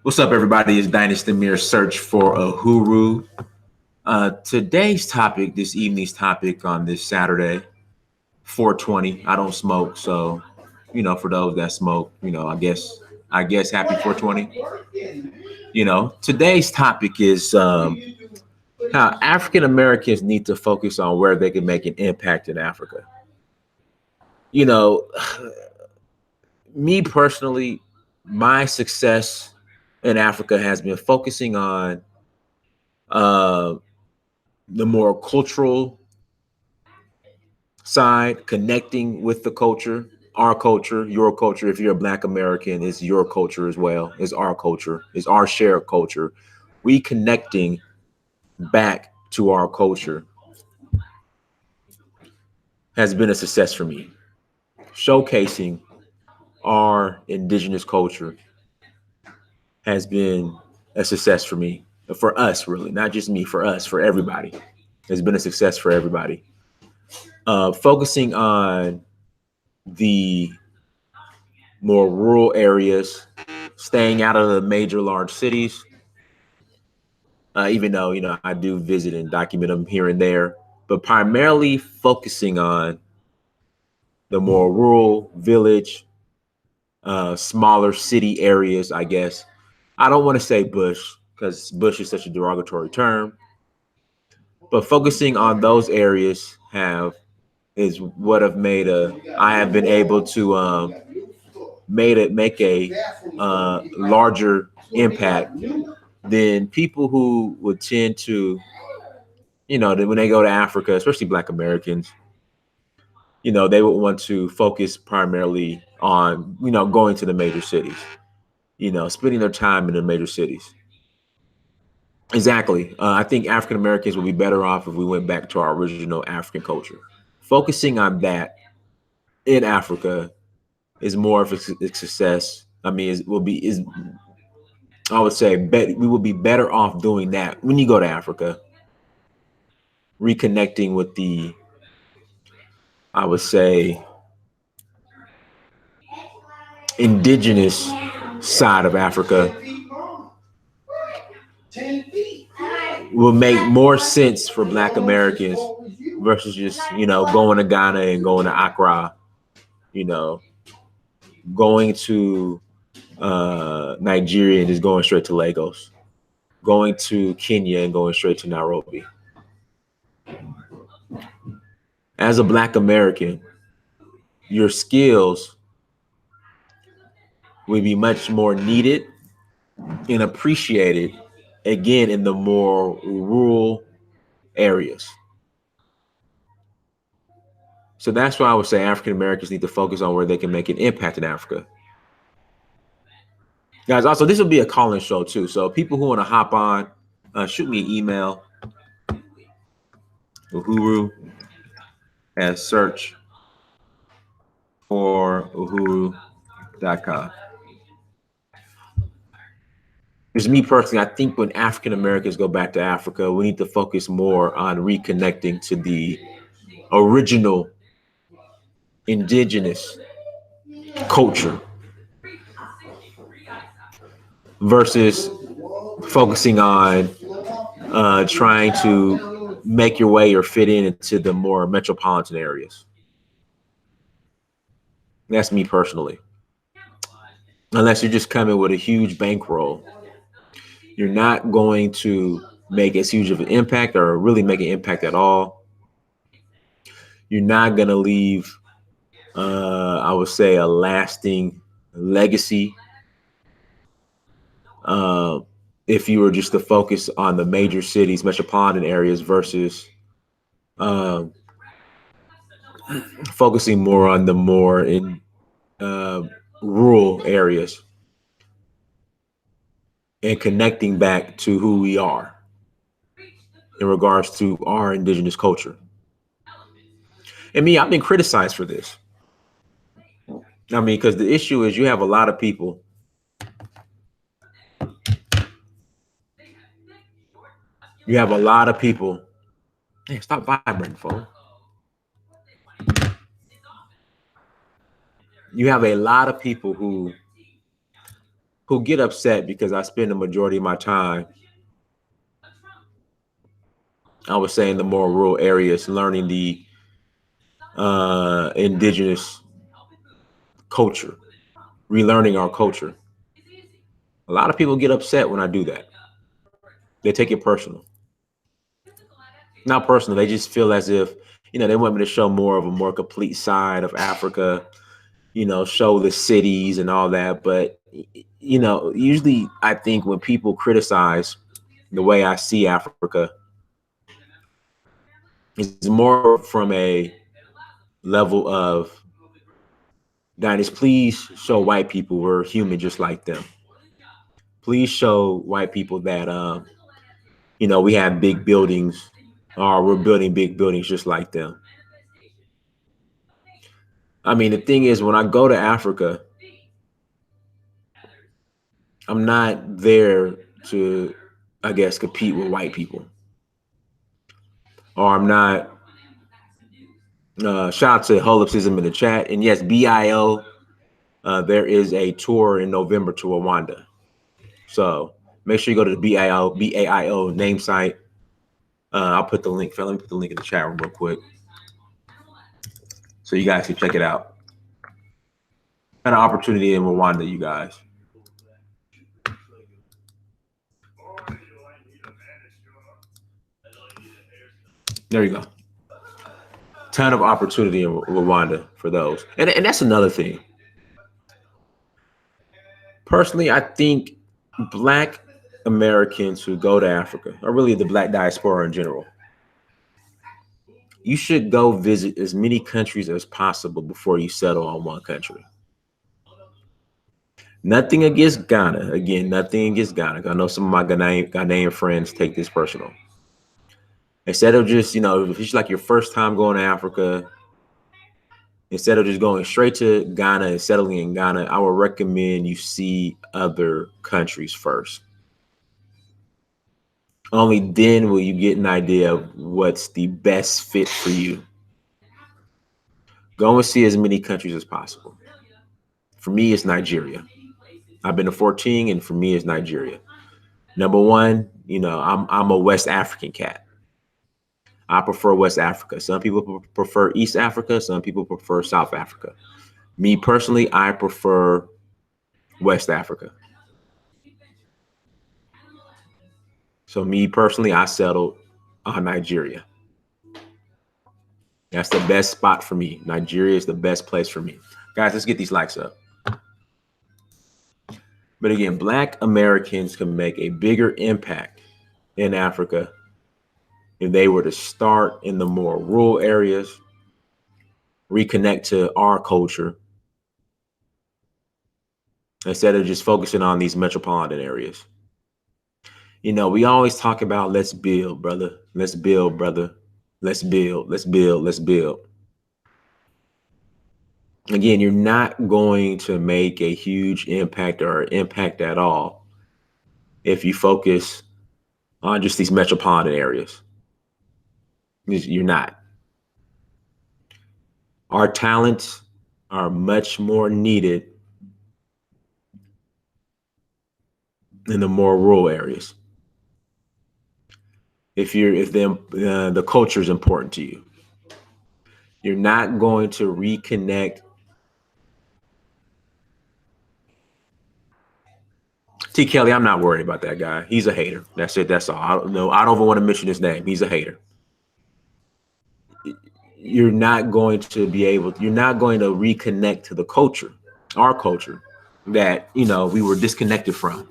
What's up, everybody? It's Dynasty Mirror Search for Uhuru. Today's topic, this evening's topic on this Saturday, 420. I don't smoke, so for those that smoke, I guess happy 420. Today's topic is how African Americans need to focus on where they can make an impact in Africa. You know, me personally, my success in Africa has been focusing on uh, the more cultural side, connecting with the culture, our culture, your culture. If you're a Black American, it's your culture as well. It's our culture. It's our shared culture. Reconnecting back to our culture has been a success for me. Showcasing our indigenous culture has been a success for me, for us, really, not just me, for us, for everybody. It's been a success for everybody. Focusing on the more rural areas, staying out of the major large cities. Even though I do visit and document them here and there, but primarily focusing on the more rural village, smaller city areas. I guess I don't want to say bush because bush is such a derogatory term, but focusing on those areas is what have made I have been able to make a larger impact than people who would tend to, that when they go to Africa, especially Black Americans, they would want to focus primarily on, going to the major cities, spending their time in the major cities. Exactly. I think African Americans would be better off if we went back to our original African culture. Focusing on that in Africa is more of a success. I mean, I would say we would be better off doing that when you go to Africa, reconnecting with I would say, indigenous side of Africa will make more sense for Black Americans versus just, going to Ghana and going to Accra, you know, going to Nigeria and just going straight to Lagos, going to Kenya and going straight to Nairobi. As a Black American, your skills would be much more needed and appreciated, again, in the more rural areas. So that's why I would say African Americans need to focus on where they can make an impact in Africa. Guys, also, this will be a call-in show too. So people who want to hop on, shoot me an email. Uhuru and search for uhuru.com. Because me personally, I think when African Americans go back to Africa, we need to focus more on reconnecting to the original indigenous culture versus focusing on trying to make your way or fit into the more metropolitan areas. That's me personally. Unless you're just coming with a huge bankroll, you're not going to make as huge of an impact or really make an impact at all. You're not going to leave, I would say, a lasting legacy if you were just to focus on the major cities, metropolitan areas versus focusing more on the more in rural areas and connecting back to who we are in regards to our indigenous culture. And me, I've been criticized for this. I mean, because the issue is you have a lot of people Hey, stop vibrating, phone. You have a lot of people who who get upset because I spend the majority of my time, I would say, in the more rural areas, learning the indigenous culture, relearning our culture. A lot of people get upset when I do that. They take it personal. Not personal. They just feel as if, they want me to show more of a more complete side of Africa, show the cities and all that. But, usually I think when people criticize the way I see Africa, it's more from a level of, Dinus, please show white people we're human just like them. Please show white people that, we have big buildings, or we're building big buildings just like them. I mean, the thing is, when I go to Africa, I'm not there to, I guess, compete with white people. Or I'm not, shout out to Holipsism in the chat. And yes, BIO, there is a tour in November to Rwanda. So make sure you go to the BAIO name site. I'll put the link. Let me put the link in the chat room real quick, so you guys can check it out. Had an opportunity in Rwanda, you guys. There you go. Ton of opportunity in Rwanda for those. And that's another thing. Personally, I think Black Americans who go to Africa, or really the Black diaspora in general, you should go visit as many countries as possible before you settle on one country. Nothing against Ghana. Again, nothing against Ghana. I know some of my Ghanaian friends take this personal. Instead of just, if it's like your first time going to Africa, instead of just going straight to Ghana and settling in Ghana, I would recommend you see other countries first. Only then will you get an idea of what's the best fit for you. Go and see as many countries as possible. For me, it's Nigeria. I've been to 14, and for me, it's Nigeria. Number one, I'm a West African cat. I prefer West Africa. Some people prefer East Africa. Some people prefer South Africa. Me personally, I prefer West Africa. So me personally, I settled on Nigeria. That's the best spot for me. Nigeria is the best place for me. Guys, let's get these likes up. But again, Black Americans can make a bigger impact in Africa if they were to start in the more rural areas, reconnect to our culture, instead of just focusing on these metropolitan areas. We always talk about, let's build, brother. Let's build, brother. Let's build, let's build, let's build. Again, you're not going to make a huge impact or impact at all if you focus on just these metropolitan areas. You're not. Our talents are much more needed in the more rural areas. If the culture is important to you, you're not going to reconnect. T. Kelly, I'm not worried about that guy. He's a hater. That's it. That's all. I don't even want to mention his name. He's a hater. You're not going to reconnect to the culture, our culture, that, we were disconnected from.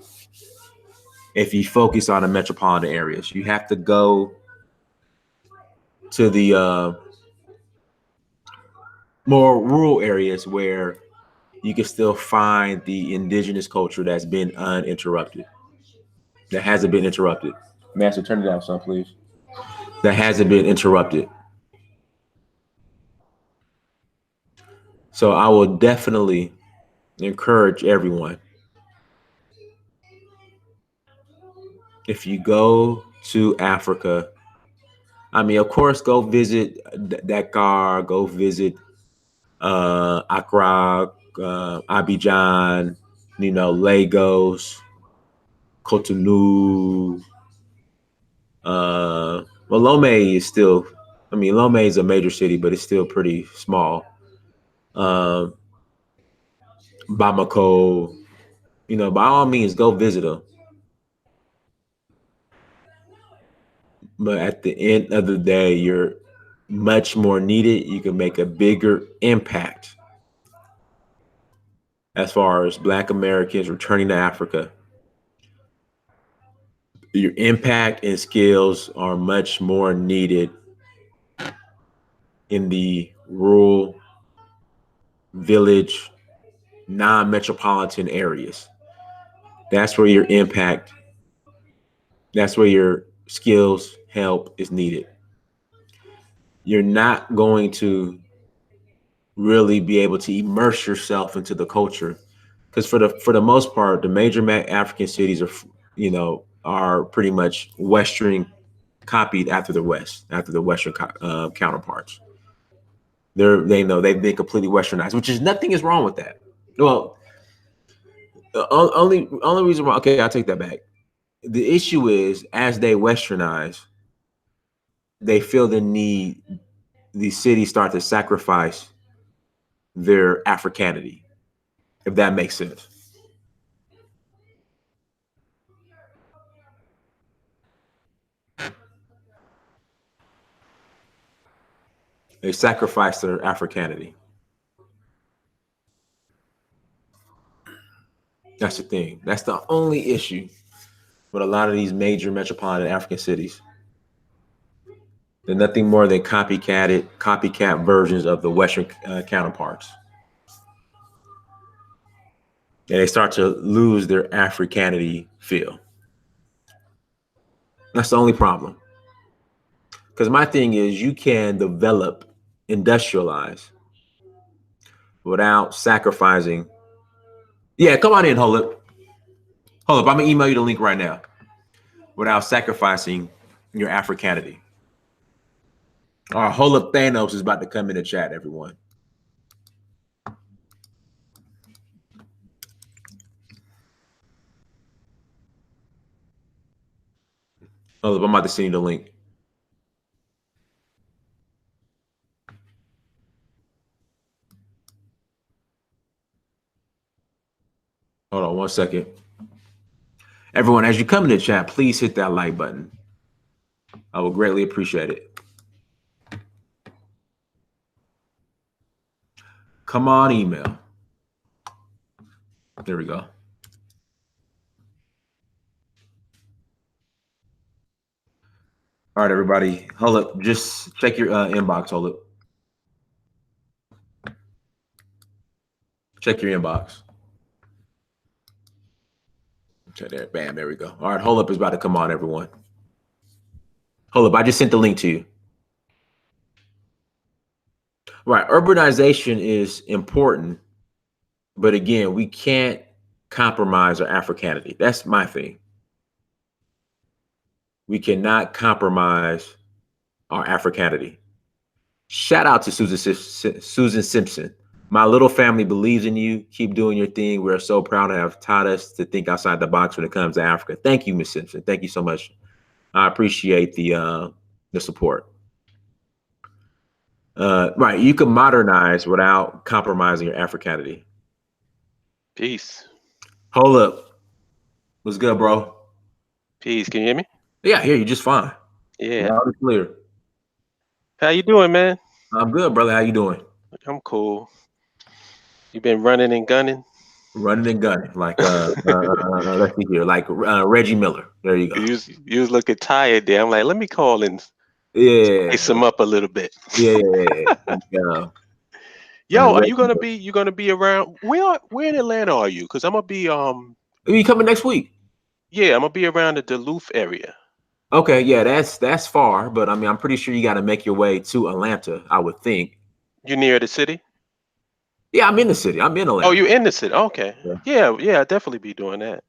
If you focus on the metropolitan areas, you have to go to the more rural areas where you can still find the indigenous culture that's been uninterrupted, that hasn't been interrupted. Master, turn it down, son, please. That hasn't been interrupted. So I will definitely encourage everyone, if you go to Africa, I mean, of course, go visit Dakar, go visit Accra, Abidjan, Lagos, Cotonou. Well, Lomé is still, Lomé is a major city, but it's still pretty small. Um, Bamako, by all means, go visit them. But at the end of the day, you're much more needed. You can make a bigger impact as far as Black Americans returning to Africa. Your impact and skills are much more needed in the rural, village, non-metropolitan areas. That's where your impact, that's where your skills, help is needed. You're not going to really be able to immerse yourself into the culture because for the most part, the major African cities are pretty much Western copied after the Western counterparts. They've been completely Westernized, which is nothing is wrong with that. Well, the only reason why, okay, I'll take that back. The issue is as they Westernize, they feel the need. These cities start to sacrifice their Africanity, if that makes sense. They sacrifice their Africanity. That's the thing. That's the only issue with a lot of these major metropolitan African cities. They're nothing more than copycat versions of the Western counterparts. And they start to lose their Africanity feel. That's the only problem. Because my thing is, you can develop, industrialize without sacrificing. Yeah, come on in, hold up. I'm gonna email you the link right now. Without sacrificing your Africanity. Our hold up, Thanos is about to come in the chat, everyone. Hold up, I'm about to send you the link. Hold on one second. Everyone, as you come in the chat, please hit that like button. I will greatly appreciate it. Come on, email. There we go. All right, everybody. Hold up. Just check your inbox. Hold up. Check your inbox. Okay, there. Bam. There we go. All right. Hold up is about to come on, everyone. Hold up. I just sent the link to you. Right. Urbanization is important. But again, we can't compromise our Africanity. That's my thing. We cannot compromise our Africanity. Shout out to Susan Simpson. My little family believes in you. Keep doing your thing. We're so proud to have taught us to think outside the box when it comes to Africa. Thank you, Ms. Simpson. Thank you so much. I appreciate the support. Right, you can modernize without compromising your Africanity. Peace. Hold up. What's good, bro? Peace. Can you hear me? Yeah, I hear you just fine. Yeah. Loud and clear. How you doing, man? I'm good, brother. How you doing? I'm cool. You been running and gunning? Running and gunning, like let's see here, like Reggie Miller. There you go. You was looking tired there. I'm like, let me call and spice him up a little bit. Yeah. Yo, are you gonna be around? Where in Atlanta are you? Because I'm gonna be Are you coming next week? Yeah, I'm gonna be around the Duluth area. Okay, yeah, that's far, but I mean, I'm pretty sure you got to make your way to Atlanta. I would think. You near the city? Yeah, I'm in the city. I'm in Atlanta. Oh, you in the city? Okay. Yeah, I'd definitely be doing that.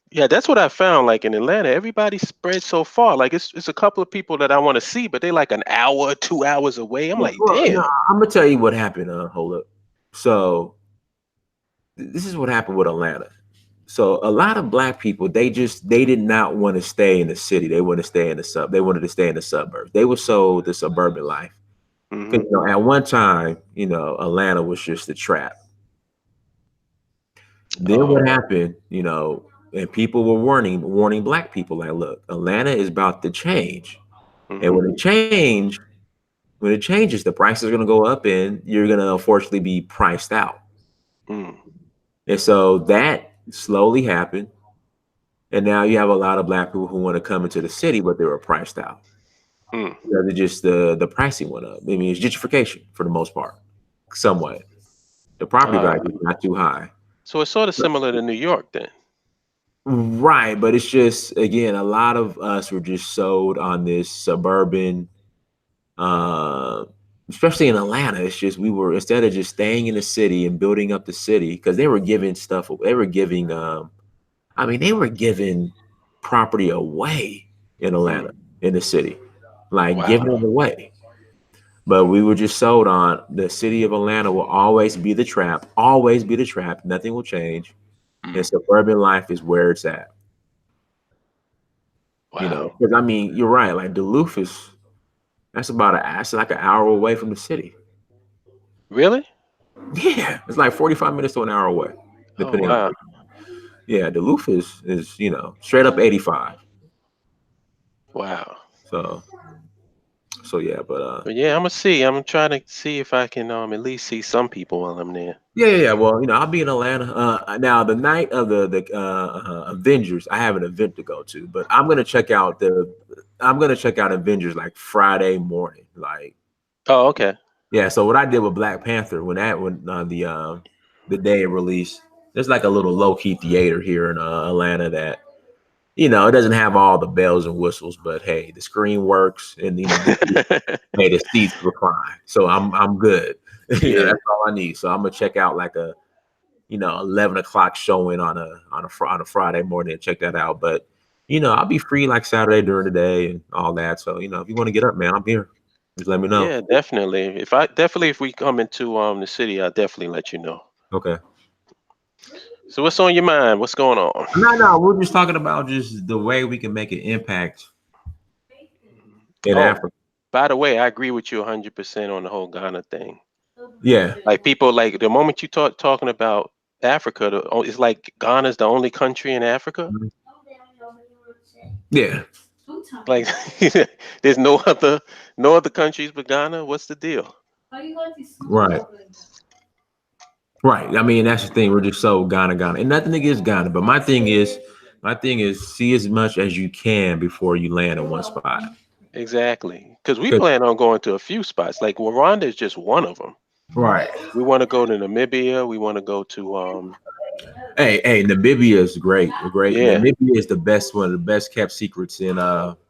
Yeah, that's what I found. Like in Atlanta, everybody spread so far. Like it's a couple of people that I want to see, but they like an hour, 2 hours away. I'm like, damn. No, I'm gonna tell you what happened. Hold up. So this is what happened with Atlanta. So a lot of black people, they did not want to stay in the city. They wanted to stay in the They wanted to stay in the suburbs. They were sold the suburban life. Because at one time, Atlanta was just a trap. Then what happened, and people were warning black people like, look, Atlanta is about to change. And when it changes, the prices are going to go up and you're going to unfortunately be priced out. And so that slowly happened. And now you have a lot of black people who want to come into the city, but they were priced out. Because just the pricing went up. I mean, it's gentrification for the most part, somewhat. The property value is not too high. So it's sort of similar to New York then. Right, but it's just, again, a lot of us were just sold on this suburban, especially in Atlanta. It's just instead of just staying in the city and building up the city, because they were giving property away in Atlanta, in the city, like giving it away. But we were just sold on the city of Atlanta will always be the trap, Nothing will change. And suburban life is where it's at. Wow. Because I mean, you're right. Like Duluth that's like an hour away from the city. Really? Yeah, it's like 45 minutes to an hour away, depending on. Yeah, Duluth is straight up 85. Wow. So yeah, but yeah, I'm trying to see if I can at least see some people while I'm there. Yeah. Well, I'll be in Atlanta. Now the night of the Avengers, I have an event to go to, but I'm gonna check out Avengers like Friday morning. Like, oh, okay. Yeah. So what I did with Black Panther when the day of release, there's like a little low key theater here in Atlanta that. It doesn't have all the bells and whistles, but hey, the screen works, and hey, the seats recline, so I'm good. That's all I need. So I'm gonna check out like a 11 o'clock showing on a Friday morning and check that out. But I'll be free like Saturday during the day and all that. So if you want to get up, man, I'm here. Just let me know. Yeah, definitely. If we come into the city, I'll definitely let you know. Okay. So what's on your mind? What's going on? No, we're just talking about just the way we can make an impact in Africa. By the way, I agree with you 100% on the whole Ghana thing. Yeah. Like people, like the moment you talking about Africa, it's like Ghana's the only country in Africa. Yeah. Like there's no other countries but Ghana. What's the deal? Right. Right. I mean, that's the thing. We're just so Ghana, and nothing against Ghana. But my thing is see as much as you can before you land in one spot. Exactly. Because we plan on going to a few spots. Like Rwanda is just one of them. Right. We want to go to Namibia. We want to go to Hey, Namibia is great. Yeah. Namibia is one of the best kept secrets in Africa,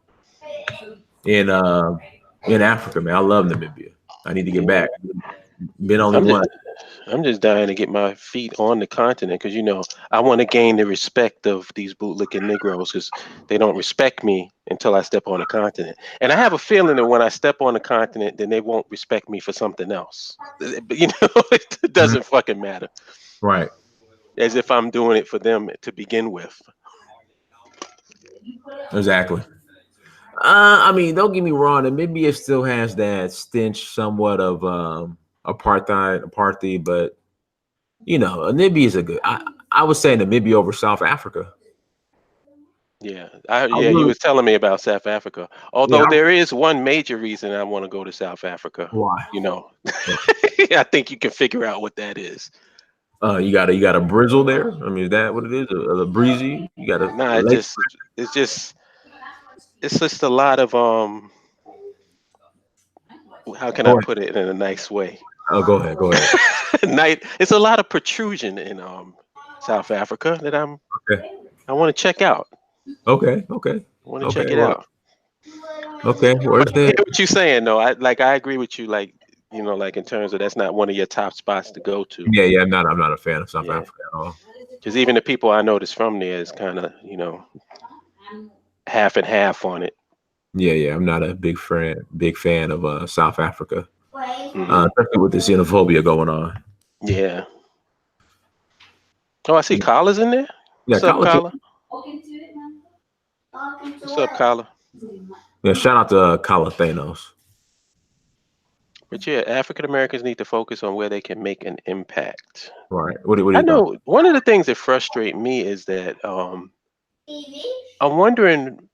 man. I love Namibia. I need to get back. Been only once. I'm just dying to get my feet on the continent because I want to gain the respect of these bootlicking Negroes because they don't respect me until I step on the continent. And I have a feeling that when I step on the continent, then they won't respect me for something else. But it doesn't fucking matter. Right. As if I'm doing it for them to begin with. Exactly. I mean, don't get me wrong. Namibia still has that stench somewhat of apartheid, but Namibia is a good. I would say Namibia over South Africa. Yeah, you was telling me about South Africa. Although there is one major reason I want to go to South Africa. Why? I think you can figure out what that is. You got a brizzle there. I mean, is that what it is? A breezy? You got a nah. It's just a lot of How can I put it in a nice way? Oh, go ahead. It's a lot of protrusion in South Africa that I want to check out. Okay. I want to check it out. Okay. Where's I hear what you're saying though. I agree with you. Like like in terms of that's not one of your top spots to go to. Yeah. I'm not a fan of South Africa at all. Because even the people I know that's from there is kind of half and half on it. Yeah. I'm not a big fan of South Africa, especially with the xenophobia going on. Yeah. Oh, I see Kala's in there. Yeah, What's up, Kala. Kala? What's up, Kala? Yeah, shout out to Kala Thanos. But yeah, African Americans need to focus on where they can make an impact. Right. What do I you think? know one of the things that frustrate me is that I'm wondering,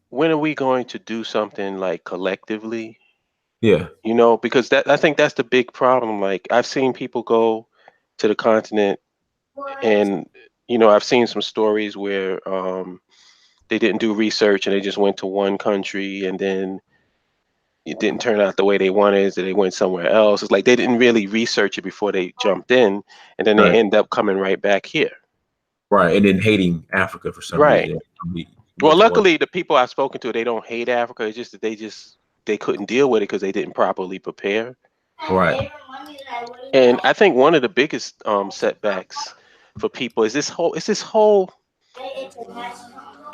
when are we going to do something like collectively? Yeah. You know, because I think that's the big problem. Like I've seen people go to the continent, and I've seen some stories where they didn't do research and they just went to one country, and then it didn't turn out the way they wanted, so they went somewhere else. It's like they didn't really research it before they jumped in, and then they Right. end up coming right back here. Right. And then hating Africa for some Right. reason. Well, luckily, the people I've spoken to, they don't hate Africa. It's just that they couldn't deal with it because they didn't properly prepare. Right. And I think one of the biggest setbacks for people is this whole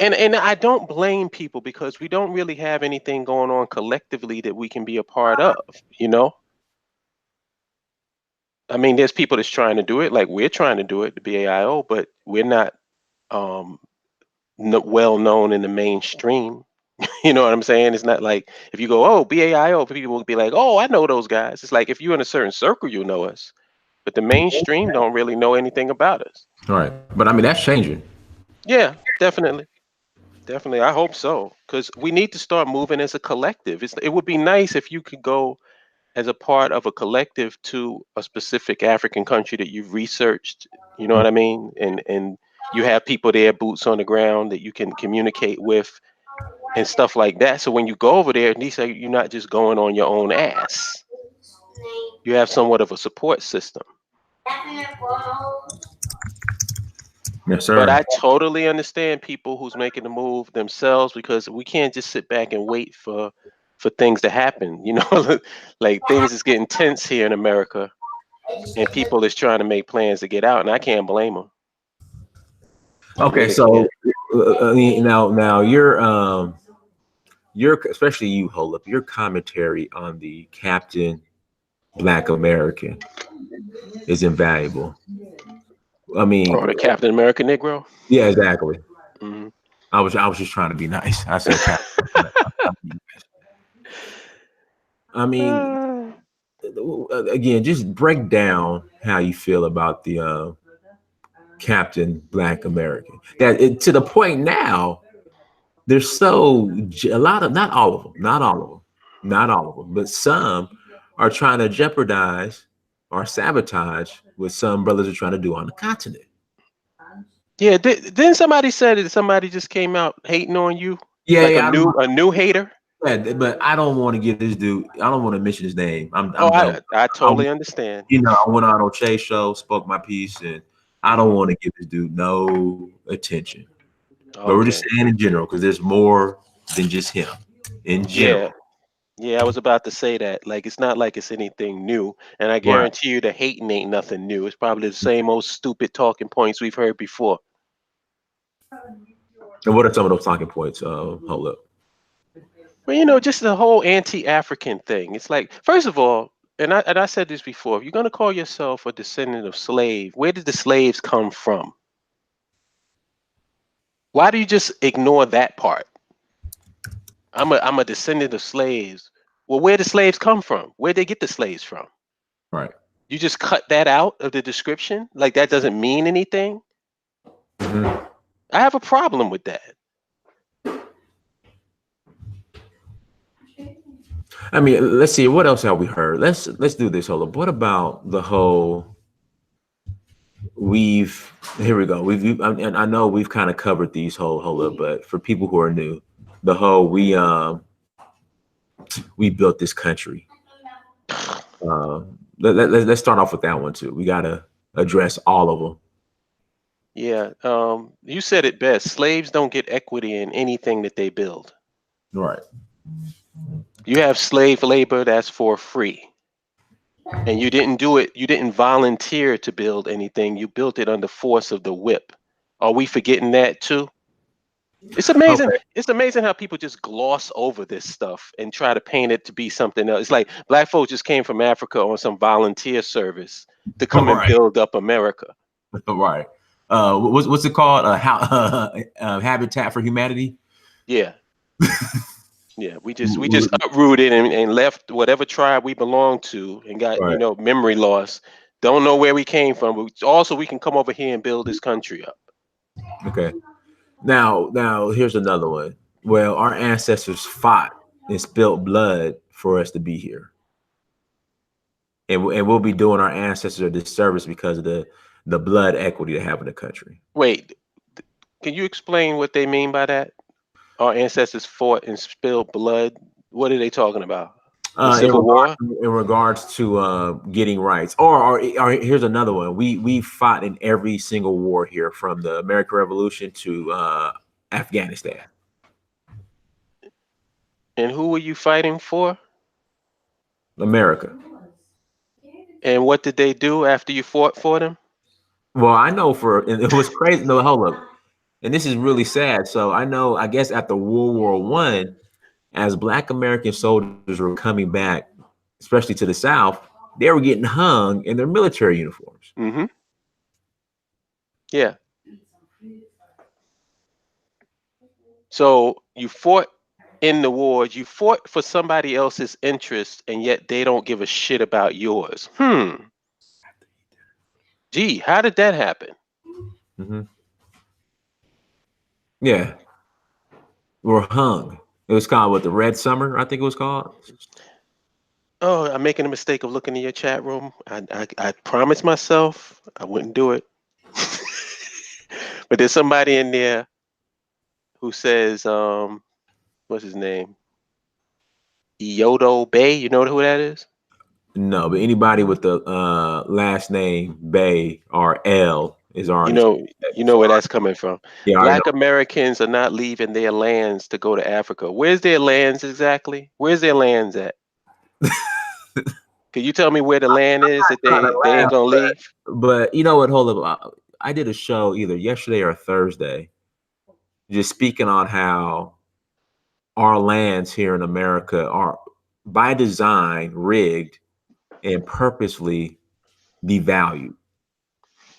and I don't blame people because we don't really have anything going on collectively that we can be a part of, you know? I mean, there's people that's trying to do it, like we're trying to do it, the BAIO, but we're not um well known in the mainstream. You know what I'm saying? It's not like if you go, oh, BAIO, people will be like, oh, I know those guys. It's like if you're in a certain circle, you'll know us, but the mainstream don't really know anything about us. Right. But I mean, that's changing. Yeah, definitely. Definitely. I hope so. Because we need to start moving as a collective. It would be nice if you could go as a part of a collective to a specific African country that you've researched, you know what I mean? And you have people there, boots on the ground that you can communicate with and stuff like that. So when you go over there, at least you're not just going on your own ass. You have somewhat of a support system. Yes, sir. But I totally understand people who's making the move themselves because we can't just sit back and wait for things to happen. You know, like things is getting tense here in America, and people is trying to make plans to get out, and I can't blame them. Okay, Really so can't. now your especially you, hold up, your commentary on the Captain Black American is invaluable. I mean, Or the Captain America Negro. yeah, exactly. Hmm. I was just trying to be nice. I said Captain. I mean, again, just break down how you feel about the Captain Black American. To the point now, there's a lot of, not all of them, but some are trying to jeopardize or sabotage what some brothers are trying to do on the continent. Yeah, then somebody said that somebody just came out hating on you, Yeah, like yeah, a new hater. yeah, but I don't want to give this dude. I don't want to mention his name. I'm Oh, done. I totally understand. I went on O'Shea show, spoke my piece, and I don't want to give this dude no attention. But we're just Okay. saying in general because there's more than just him. In Yeah. general, Yeah, I was about to say that. Like, it's not like it's anything new, and I right? guarantee you the hating ain't nothing new. It's probably the same old stupid talking points we've heard before. And what are some of those talking points? Hold up. Well, just the whole anti-African thing. It's like, first of all, and I said this before, if you're gonna call yourself a descendant of slave, where did the slaves come from? Why do you just ignore that part? I'm a descendant of slaves. Well, where the slaves come from? Where'd they get the slaves from? Right. You just cut that out of the description? Like that doesn't mean anything? Mm-hmm. I have a problem with that. I mean, let's see. What else have we heard? Let's do this. Hold up. What about the whole? Here we go. And I know we've kind of covered these hold up, but for people who are new, the whole we built this country. Let's start off with that one too. We gotta address all of them. Yeah, you said it best. Slaves don't get equity in anything that they build. Right. You have slave labor that's for free. And you didn't do it, you didn't volunteer to build anything. You built it under force of the whip. Are we forgetting that too? It's amazing. Okay. It's amazing how people just gloss over this stuff and try to paint it to be something else. It's like black folks just came from Africa on some volunteer service to come and Right. build up America. Right. What's it called? Habitat for Humanity. Yeah. Yeah, we just uprooted and left whatever tribe we belong to and got, Right. memory loss. Don't know where we came from, but also we can come over here and build this country up. Okay. Now here's another one. Well, our ancestors fought and spilled blood for us to be here, and we'll be doing our ancestors a disservice because of the blood equity they have in the country. Wait, can you explain what they mean by that? Our ancestors fought and spilled blood. What are they talking about? The Civil War? In regards to getting rights, or here's another one. We fought in every single war here, from the American Revolution to Afghanistan. And who were you fighting for? America. And what did they do after you fought for them? Well, I know and it was crazy. No, hold up. And this is really sad. So I know, I guess after World War I, as Black American soldiers were coming back, especially to the South, they were getting hung in their military uniforms. Mm-hmm. Yeah. So you fought in the wars, you fought for somebody else's interest, and yet they don't give a shit about yours. Gee, how did that happen? Mm-hmm. Yeah. Were hung. It was called what, the Red Summer, I think it was called. Oh, I'm making a mistake of looking in your chat room. I promised myself I wouldn't do it. But there's somebody in there who says, what's his name? Yodo Bay. You know who that is? No, but anybody with the last name Bay or L is already. You know where that's coming from. Yeah, Black Americans are not leaving their lands to go to Africa. Where's their lands exactly? Where's their lands at? Can you tell me where the land is that they ain't gonna leave? But you know what? Hold up. I did a show either yesterday or Thursday, just speaking on how our lands here in America are by design rigged and purposely devalued.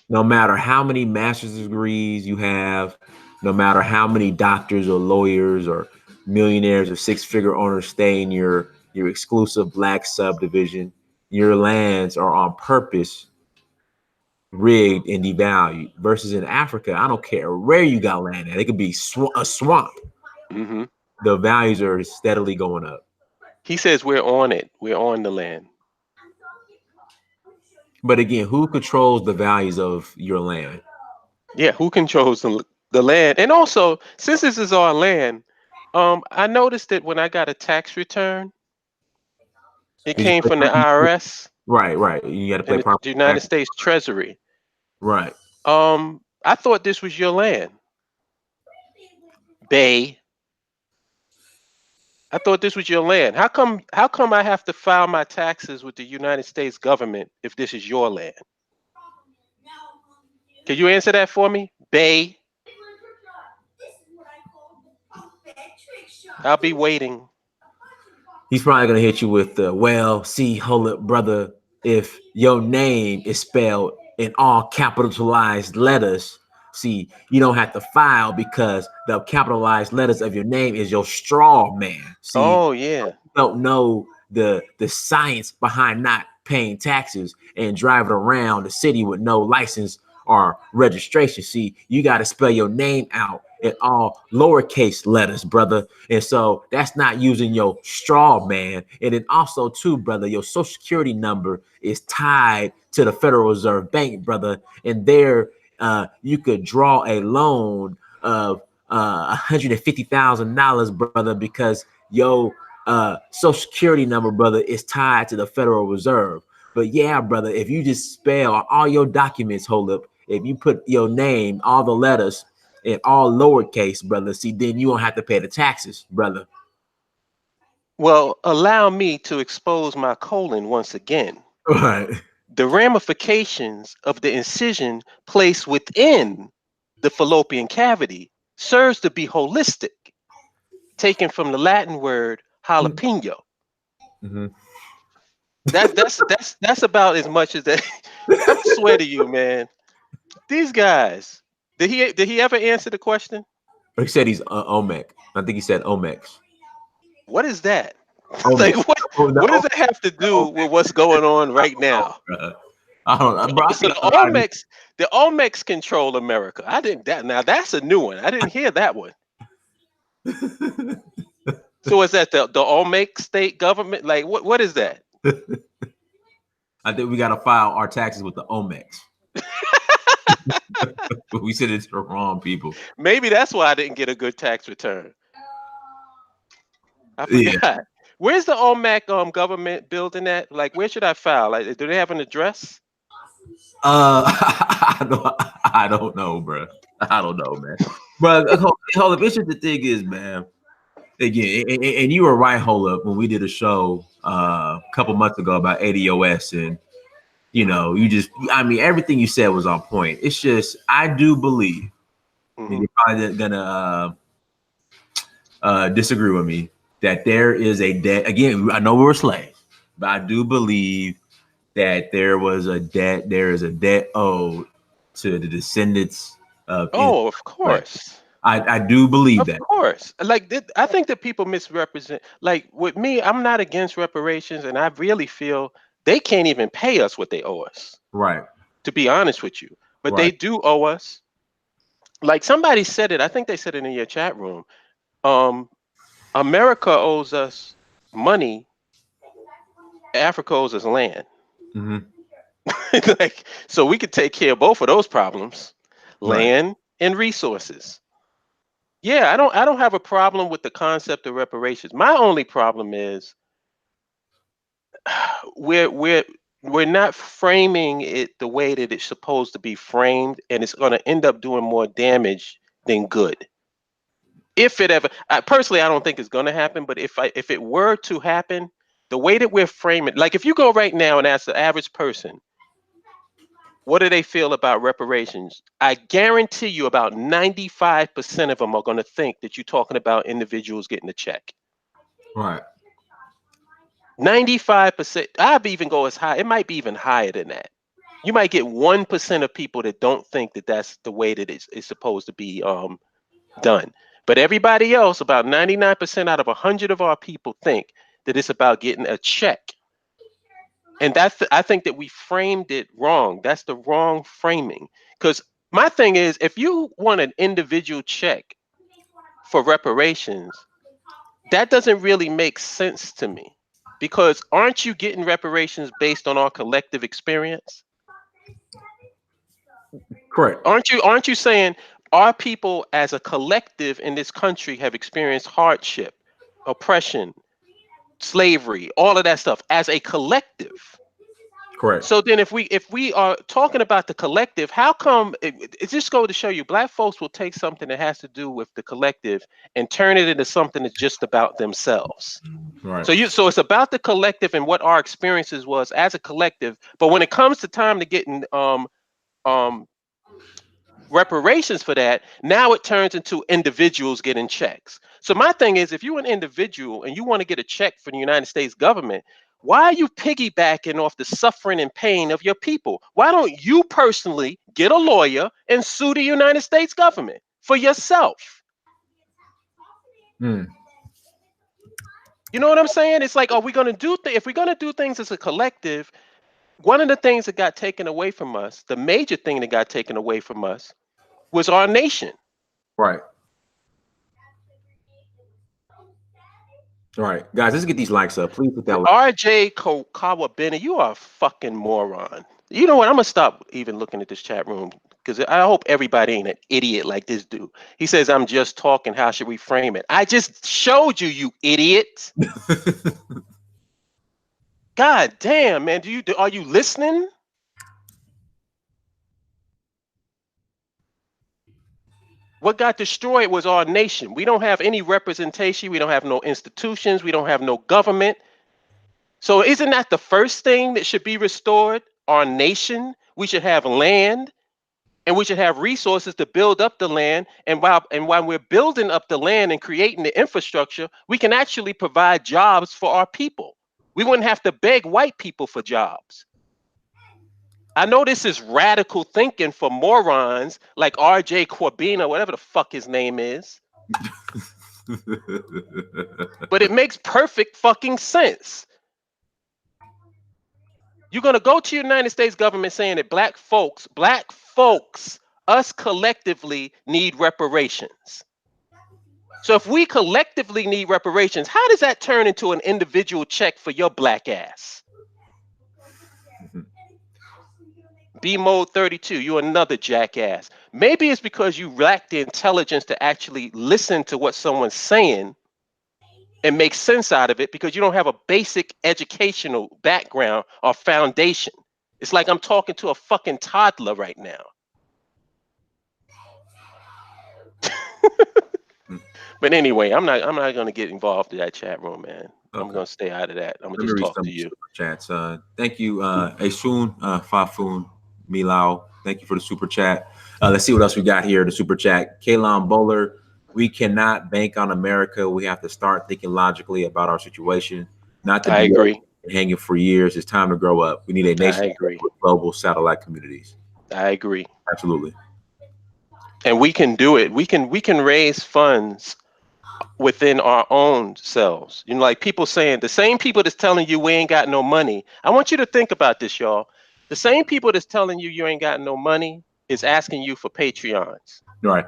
No matter how many master's degrees you have, no matter how many doctors or lawyers or millionaires or six-figure owners stay in your exclusive Black subdivision, your lands are on purpose rigged and devalued. Versus in Africa, I don't care where you got land at. It could be a swamp. Mm-hmm. The values are steadily going up. He says we're on it. We're on the land. But again, who controls the values of your land? Yeah, who controls the land? And also, since this is our land, I noticed that when I got a tax return, it came from the IRS. Right. You got to pay the United States Treasury. Right. I thought this was your land, Bay. I thought this was your land. How come I have to file my taxes with the United States government if this is your land? Can you answer that for me, Bay? I'll be waiting. He's probably gonna hit you with the, well, see, hold up, brother. If your name is spelled in all capitalized letters, see, you don't have to file because the capitalized letters of your name is your straw man. See, oh yeah, you don't know the science behind not paying taxes and driving around the city with no license or registration. See, you got to spell your name out in all lowercase letters, brother. And so that's not using your straw man. And then also too, brother, your social security number is tied to the Federal Reserve Bank, brother. And there you could draw a loan of $150,000, brother, because your social security number, brother, is tied to the Federal Reserve. But yeah, brother, if you just spell all your documents, hold up, if you put your name, all the letters in all lowercase, brother, see, then you don't have to pay the taxes, brother. Well, allow me to expose my colon once again. Right. The ramifications of the incision placed within the fallopian cavity serves to be holistic, taken from the Latin word jalapeno. Mm-hmm. That's about as much as that. I swear to you, man. These guys. Did he ever answer the question? He said he's Olmec. I think he said Olmecs. What is that? Olmec. Like what? Oh, the What does it have to the do with what's going on right now? bruh. I don't know, bro. I So think a lot of these. The Olmecs control America. I didn't that now that's a new one. I didn't hear that one. So is that the Olmec state government? Like what is that? I think we got to file our taxes with the Olmecs. We said it's the wrong people. Maybe that's why I didn't get a good tax return. I Yeah. forgot. Where's the Olmec government building at? Like where should I file? Like do they have an address? I don't know, bro. I don't know, man. But hold up. It's just the thing is, man. Again, and you were right, hold up, when we did a show a couple months ago about ADOS, and I mean, everything you said was on point. It's just I do believe, and you're probably gonna disagree with me, that there is a debt. Again, I know we were slaves, but I do believe that there is a debt owed to the descendants of. Oh, of course. I do believe Of that. course. Like I think that people misrepresent. Like with me, I'm not against reparations, and I really feel they can't even pay us what they owe us. Right. To be honest with you, but they Right. do owe us. Like somebody said it. I think they said it in your chat room. Um, America owes us money. Africa owes us land. Mm-hmm. Like so, we could take care of both of those problems: Right. land and resources. Yeah, I don't have a problem with the concept of reparations. My only problem is we're we're we're not framing it the way that it's supposed to be framed, and it's going to end up doing more damage than good. If it ever, personally, I don't think it's going to happen. But if it were to happen, the way that we're framing, like if you go right now and ask the average person, what do they feel about reparations? I guarantee you, about 95% of them are going to think that you're talking about individuals getting a check. Right. 95%. I'd even go as high. It might be even higher than that. You might get 1% of people that don't think that that's the way that it's supposed to be done. But everybody else, about 99% out of 100 of our people, think that it's about getting a check. And I think that we framed it wrong. That's the wrong framing. Because my thing is, if you want an individual check for reparations, that doesn't really make sense to me. Because aren't you getting reparations based on our collective experience? Correct. Aren't you saying our people as a collective in this country have experienced hardship, oppression, slavery, all of that stuff as a collective? Correct. So then if we are talking about the collective, how come it just go to show you black folks will take something that has to do with the collective and turn it into something that's just about themselves. Right. So it's about the collective and what our experiences was as a collective, but when it comes to time to getting um reparations for that, now it turns into individuals getting checks. So my thing is, if you're an individual and you want to get a check from the United States government, why are you piggybacking off the suffering and pain of your people? Why don't you personally get a lawyer and sue the United States government for yourself? Mm. You know what I'm saying? It's like, are we going to do if we're going to do things as a collective? One of the things that got taken away from us, the major thing that got taken away from us, was our nation. Right. All right, guys, let's get these likes up. Please put that like. RJ Kawabena, you are a fucking moron. You know what? I'm gonna stop even looking at this chat room because I hope everybody ain't an idiot like this dude. He says, I'm just talking. How should we frame it? I just showed you, you idiot. God damn, man. Are you listening? What got destroyed was our nation. We don't have any representation. We don't have no institutions. We don't have no government. So isn't that the first thing that should be restored? Our nation. We should have land, and we should have resources to build up the land. And while we're building up the land and creating the infrastructure, we can actually provide jobs for our people. We wouldn't have to beg white people for jobs. I know this is radical thinking for morons like R.J. Corbina, whatever the fuck his name is. But it makes perfect fucking sense. You're going to go to the United States government saying that black folks, us collectively need reparations. So if we collectively need reparations, how does that turn into an individual check for your black ass? B mode 32, you're another jackass. Maybe it's because you lack the intelligence to actually listen to what someone's saying and make sense out of it because you don't have a basic educational background or foundation. It's like I'm talking to a fucking toddler right now. But anyway, I'm not gonna get involved in that chat room, man. Okay. I'm gonna stay out of that. I'm gonna just talk to you. Chats. Thank you, Asun, Fafun, Milao. Thank you for the super chat. Let's see what else we got here. The super chat. Kalon Bowler. We cannot bank on America. We have to start thinking logically about our situation. Not to be hanging for years. It's time to grow up. We need a nation with global satellite communities. I agree. Absolutely. And we can do it. We can raise funds within our own selves. You know, like people saying, the same people that's telling you we ain't got no money. I want you to think about this, y'all. The same people that's telling you you ain't got no money is asking you for Patreons. Right.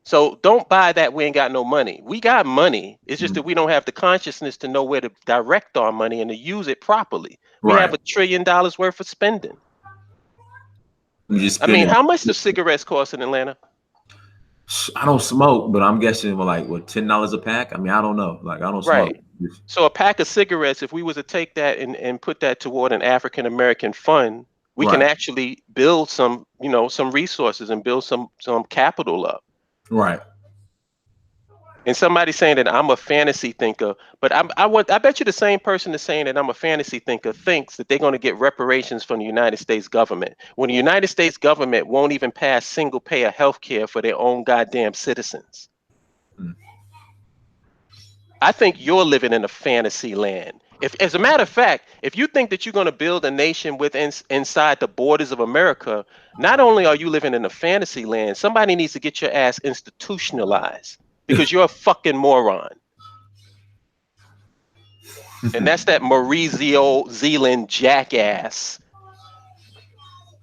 So don't buy that we ain't got no money. We got money. It's just that we don't have the consciousness to know where to direct our money and to use it properly. We have $1 trillion worth of spending. I mean, how much do cigarettes cost in Atlanta? I don't smoke, but I'm guessing like what, $10 a pack. I mean, I don't know. Like I don't smoke. So a pack of cigarettes, if we was to take that and put that toward an African American fund, we can actually build some, some resources and build some capital up. Right. And somebody saying that I'm a fantasy thinker, but I bet you the same person that's saying that I'm a fantasy thinker thinks that they're going to get reparations from the United States government when the United States government won't even pass single payer health care for their own goddamn citizens. I think you're living in a fantasy land. If, as a matter of fact, if you think that you're going to build a nation inside the borders of America, not only are you living in a fantasy land, somebody needs to get your ass institutionalized. Because you're a fucking moron. And that's that Mauricio Zealand jackass.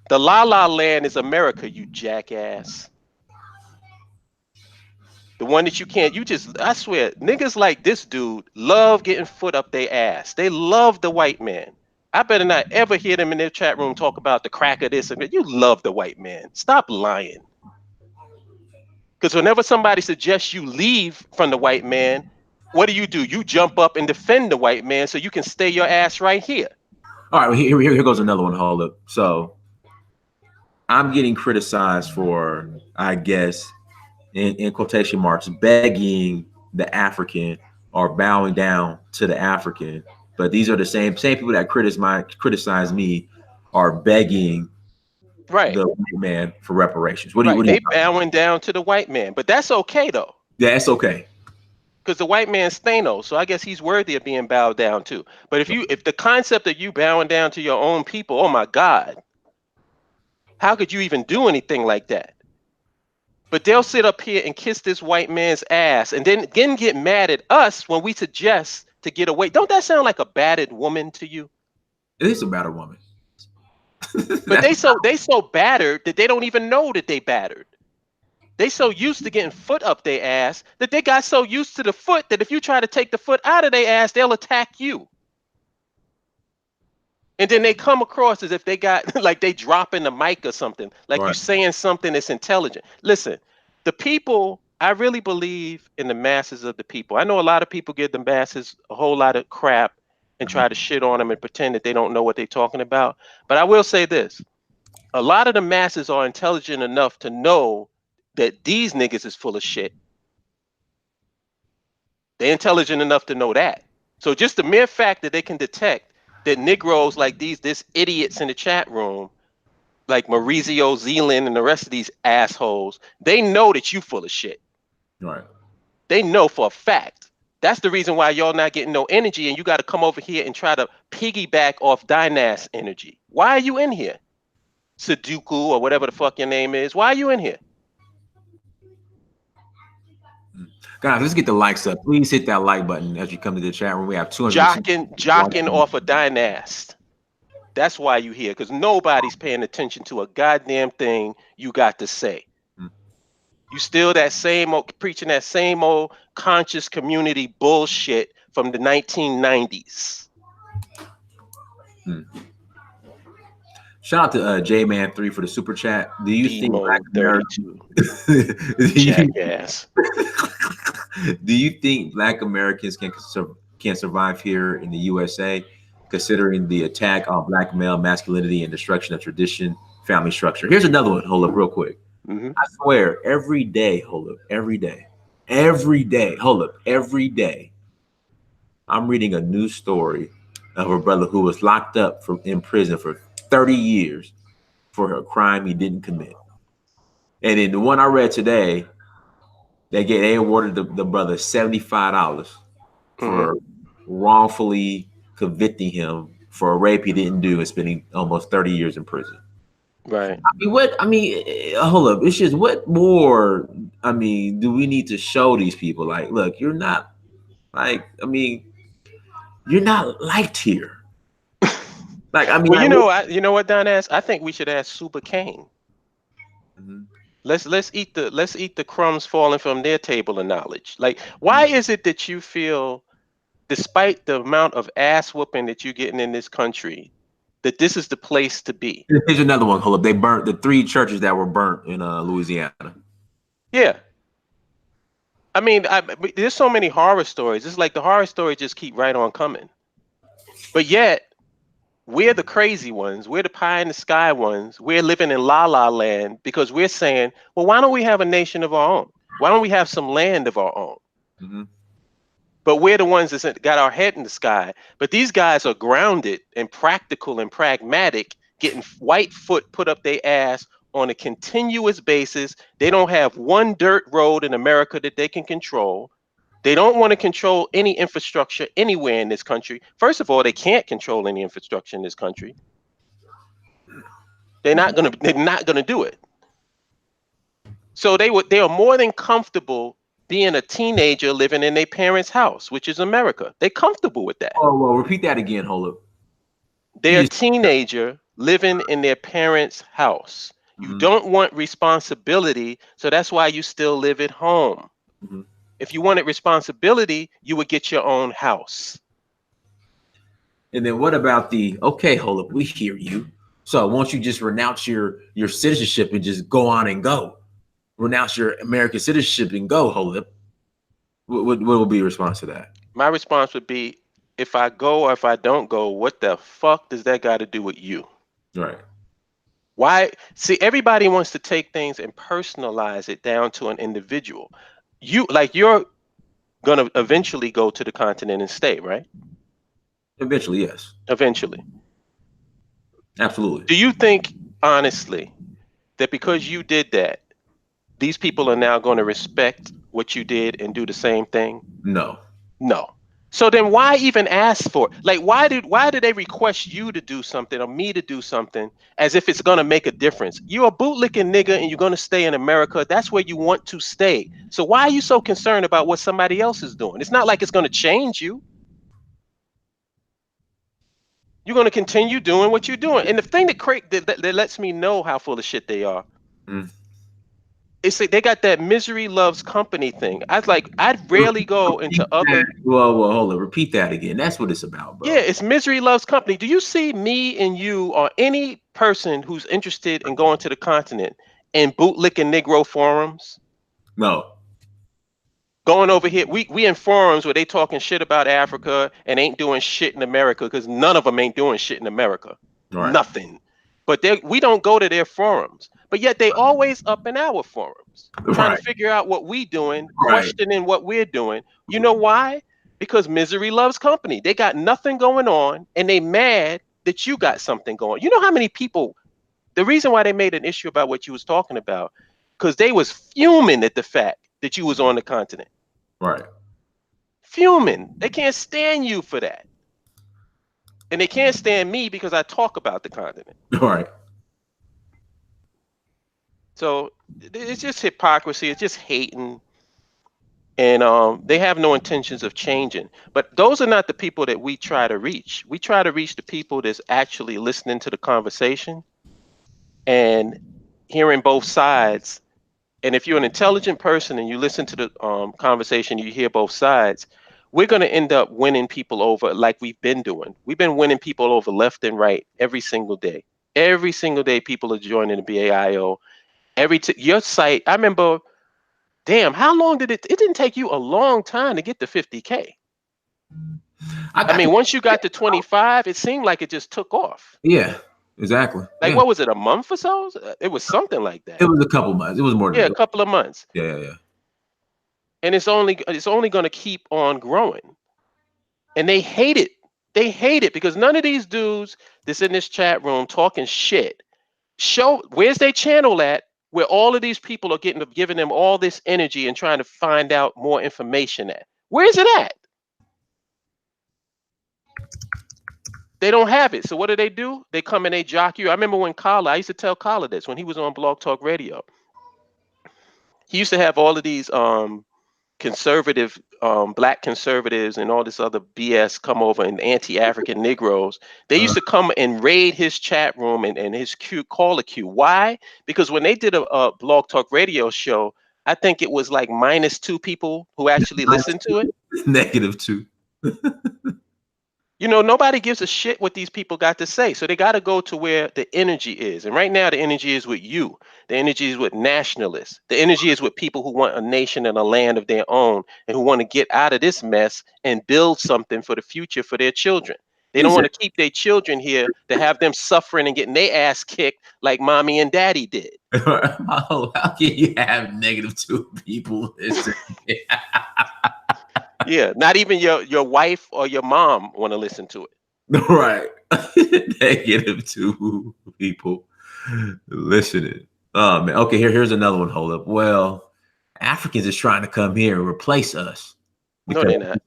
The La La Land is America, you jackass. The one that I swear, niggas like this dude love getting foot up their ass. They love the white man. I better not ever hear them in their chat room talk about the crack of this. You love the white man. Stop lying. Because whenever somebody suggests you leave from the white man, what do? You jump up and defend the white man so you can stay your ass right here. All right, well, here goes another one. Hold up. So I'm getting criticized for, I guess, in quotation marks, begging the African or bowing down to the African. But these are the same people that criticize me are begging the white man for reparations. What do you? They bowing down to the white man, but that's okay though. Yeah, it's okay. Because the white man's Thanos, so I guess he's worthy of being bowed down to. But if the concept of you bowing down to your own people, oh my God, how could you even do anything like that? But they'll sit up here and kiss this white man's ass, and then again get mad at us when we suggest to get away. Don't that sound like a battered woman to you? It is a battered woman. But they so battered that they don't even know that they battered. They so used to getting foot up their ass that they got so used to the foot that if you try to take the foot out of their ass, they'll attack you. And then they come across as if they got like they dropping the mic or something, like you're saying something that's intelligent. Listen, the people, I really believe in the masses of the people. I know a lot of people give the masses a whole lot of crap and try to shit on them and pretend that they don't know what they're talking about. But I will say this. A lot of the masses are intelligent enough to know that these niggas is full of shit. They're intelligent enough to know that. So just the mere fact that they can detect that Negroes like this idiots in the chat room, like Mauricio Zealand and the rest of these assholes, they know that you full of shit. Right. They know for a fact. That's the reason why y'all not getting no energy, and you got to come over here and try to piggyback off Dynas energy. Why are you in here? Sudoku or whatever the fuck your name is. Why are you in here? Guys, let's get the likes up. Please hit that like button as you come to the chat room. We have 200. Jocking off a dynast. That's why you here, because nobody's paying attention to a goddamn thing you got to say. You still that same old, preaching that same old conscious community bullshit from the 1990s. Shout out to J-Man3 for the super chat. Do you think Black Americans jackass? Do you think Black Americans can survive here in the USA, considering the attack on Black male masculinity and destruction of tradition, family structure? Here's another one. Hold up, real quick. I swear, every day. Hold up, every day. Hold up, every day. I'm reading a news story of a brother who was locked up in prison for 30 years for a crime he didn't commit. And in the one I read today, they awarded the brother $75 for wrongfully convicting him for a rape he didn't do and spending almost 30 years in prison. Right. Hold up. It's just, what more, do we need to show these people? Like, look, you're not you're not liked here. Well, you know what, Don asked? I think we should ask Super Kane. Let's eat the crumbs falling from their table of knowledge. Like, why is it that you feel, despite the amount of ass whooping that you're getting in this country, that this is the place to be? Here's another one. Hold up. They burnt the 3 churches that were burnt in Louisiana. Yeah. There's so many horror stories. It's like the horror stories just keep right on coming. But yet, we're the crazy ones. We're the pie in the sky ones. We're living in la la land because we're saying, well, why don't we have a nation of our own? Why don't we have some land of our own? But we're the ones that got our head in the sky. But these guys are grounded and practical and pragmatic, getting white foot put up their ass on a continuous basis. They don't have one dirt road in America that they can control. They don't want to control any infrastructure anywhere in this country. First of all, they can't control any infrastructure in this country. They're not gonna do it. So they are more than comfortable being a teenager living in their parents' house, which is America. They're comfortable with that. Oh, well, repeat that again. Hold up. They're a teenager living in their parents' house. You don't want responsibility, so that's why you still live at home. If you wanted responsibility, you would get your own house. And then what about okay, hold up, we hear you. So won't you just renounce your citizenship and just go on and go? Renounce your American citizenship and go, hold up. What will be your response to that? My response would be, if I go or if I don't go, what the fuck does that got to do with you? Right. Why? See, everybody wants to take things and personalize it down to an individual. You're going to eventually go to the continent and stay, right? Eventually, yes. Eventually. Absolutely. Do you think, honestly, that because you did that, these people are now going to respect what you did and do the same thing? No. No. So then why even ask for it? Like, why did they request you to do something or me to do something as if it's going to make a difference? You're a bootlicking nigga and you're going to stay in America. That's where you want to stay. So why are you so concerned about what somebody else is doing? It's not like it's going to change you. You're going to continue doing what you're doing. And the thing that lets me know how full of shit they are, it's like they got that misery loves company thing. I'd rarely go into other. Well, hold on. Repeat that again. That's what it's about, bro. Yeah, it's misery loves company. Do you see me and you or any person who's interested in going to the continent in bootlicking Negro forums? No. Going over here, we in forums where they talking shit about Africa and ain't doing shit in America because none of them ain't doing shit in America. Right. Nothing. But we don't go to their forums. But yet they always up in our forums, trying to figure out what we doing, questioning what we're doing. You know why? Because misery loves company. They got nothing going on, and they mad that you got something going. You know how many people? The reason why they made an issue about what you was talking about, because they was fuming at the fact that you was on the continent. Right. Fuming. They can't stand you for that. And they can't stand me because I talk about the continent. Right. So it's just hypocrisy. It's just hating. And they have no intentions of changing. But those are not the people that we try to reach. We try to reach the people that's actually listening to the conversation and hearing both sides. And if you're an intelligent person and you listen to the conversation, you hear both sides, we're going to end up winning people over like we've been doing. We've been winning people over left and right every single day. Every single day, people are joining the BAIO. Your site, I remember, damn, how long did it didn't take you a long time to get to 50K. I mean, once you got to 25, it seemed like it just took off. Yeah, exactly. Like, what was it, a month or so? It was something like that. It was a couple months. It was more than a couple of months. Yeah. And it's only going to keep on growing. And they hate it. They hate it because none of these dudes that's in this chat room talking shit show where's their channel at, where all of these people are giving them all this energy and trying to find out more information at. Where is it at? They don't have it. So what do? They come and they jock you. I remember when I used to tell Kala this when he was on Blog Talk Radio. He used to have all of these conservative, black conservatives and all this other BS come over, and anti-African Negroes. They used to come and raid his chat room and his caller queue. Why? Because when they did a Blog Talk Radio show, I think it was like -2 people who actually listened to it. -2. You know, nobody gives a shit what these people got to say. So they got to go to where the energy is. And right now, the energy is with you. The energy is with nationalists. The energy is with people who want a nation and a land of their own and who want to get out of this mess and build something for the future for their children. They don't want to keep their children here to have them suffering and getting their ass kicked like mommy and daddy did. How can you have -2 people? Yeah, not even your wife or your mom want to listen to it. Right. -2 people listening. Oh man. Okay, here's another one. Hold up. Well, Africans is trying to come here and replace us. No, they're not.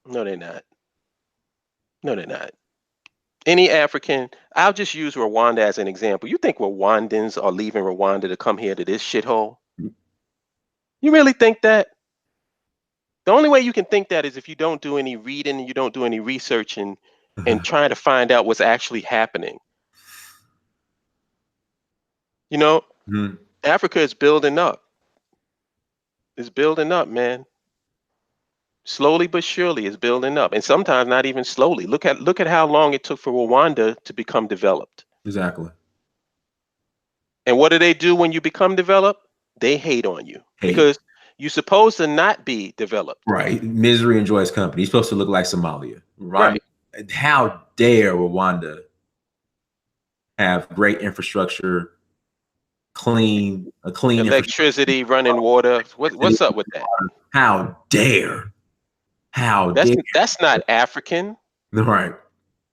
No, they're not. No, they're not. Any African, I'll just use Rwanda as an example. You think Rwandans are leaving Rwanda to come here to this shithole? You really think that? The only way you can think that is if you don't do any reading and you don't do any research and trying to find out what's actually happening. You know, Africa is building up. It's building up, man. Slowly but surely it's building up. And sometimes not even slowly. Look at how long it took for Rwanda to become developed. Exactly. And what do they do when you become developed? They hate on you. Because you're supposed to not be developed. Right. Misery enjoys company. You're supposed to look like Somalia. Right. How dare Rwanda have great infrastructure, clean electricity, running water. What's up with that? How dare? That's not African. Right.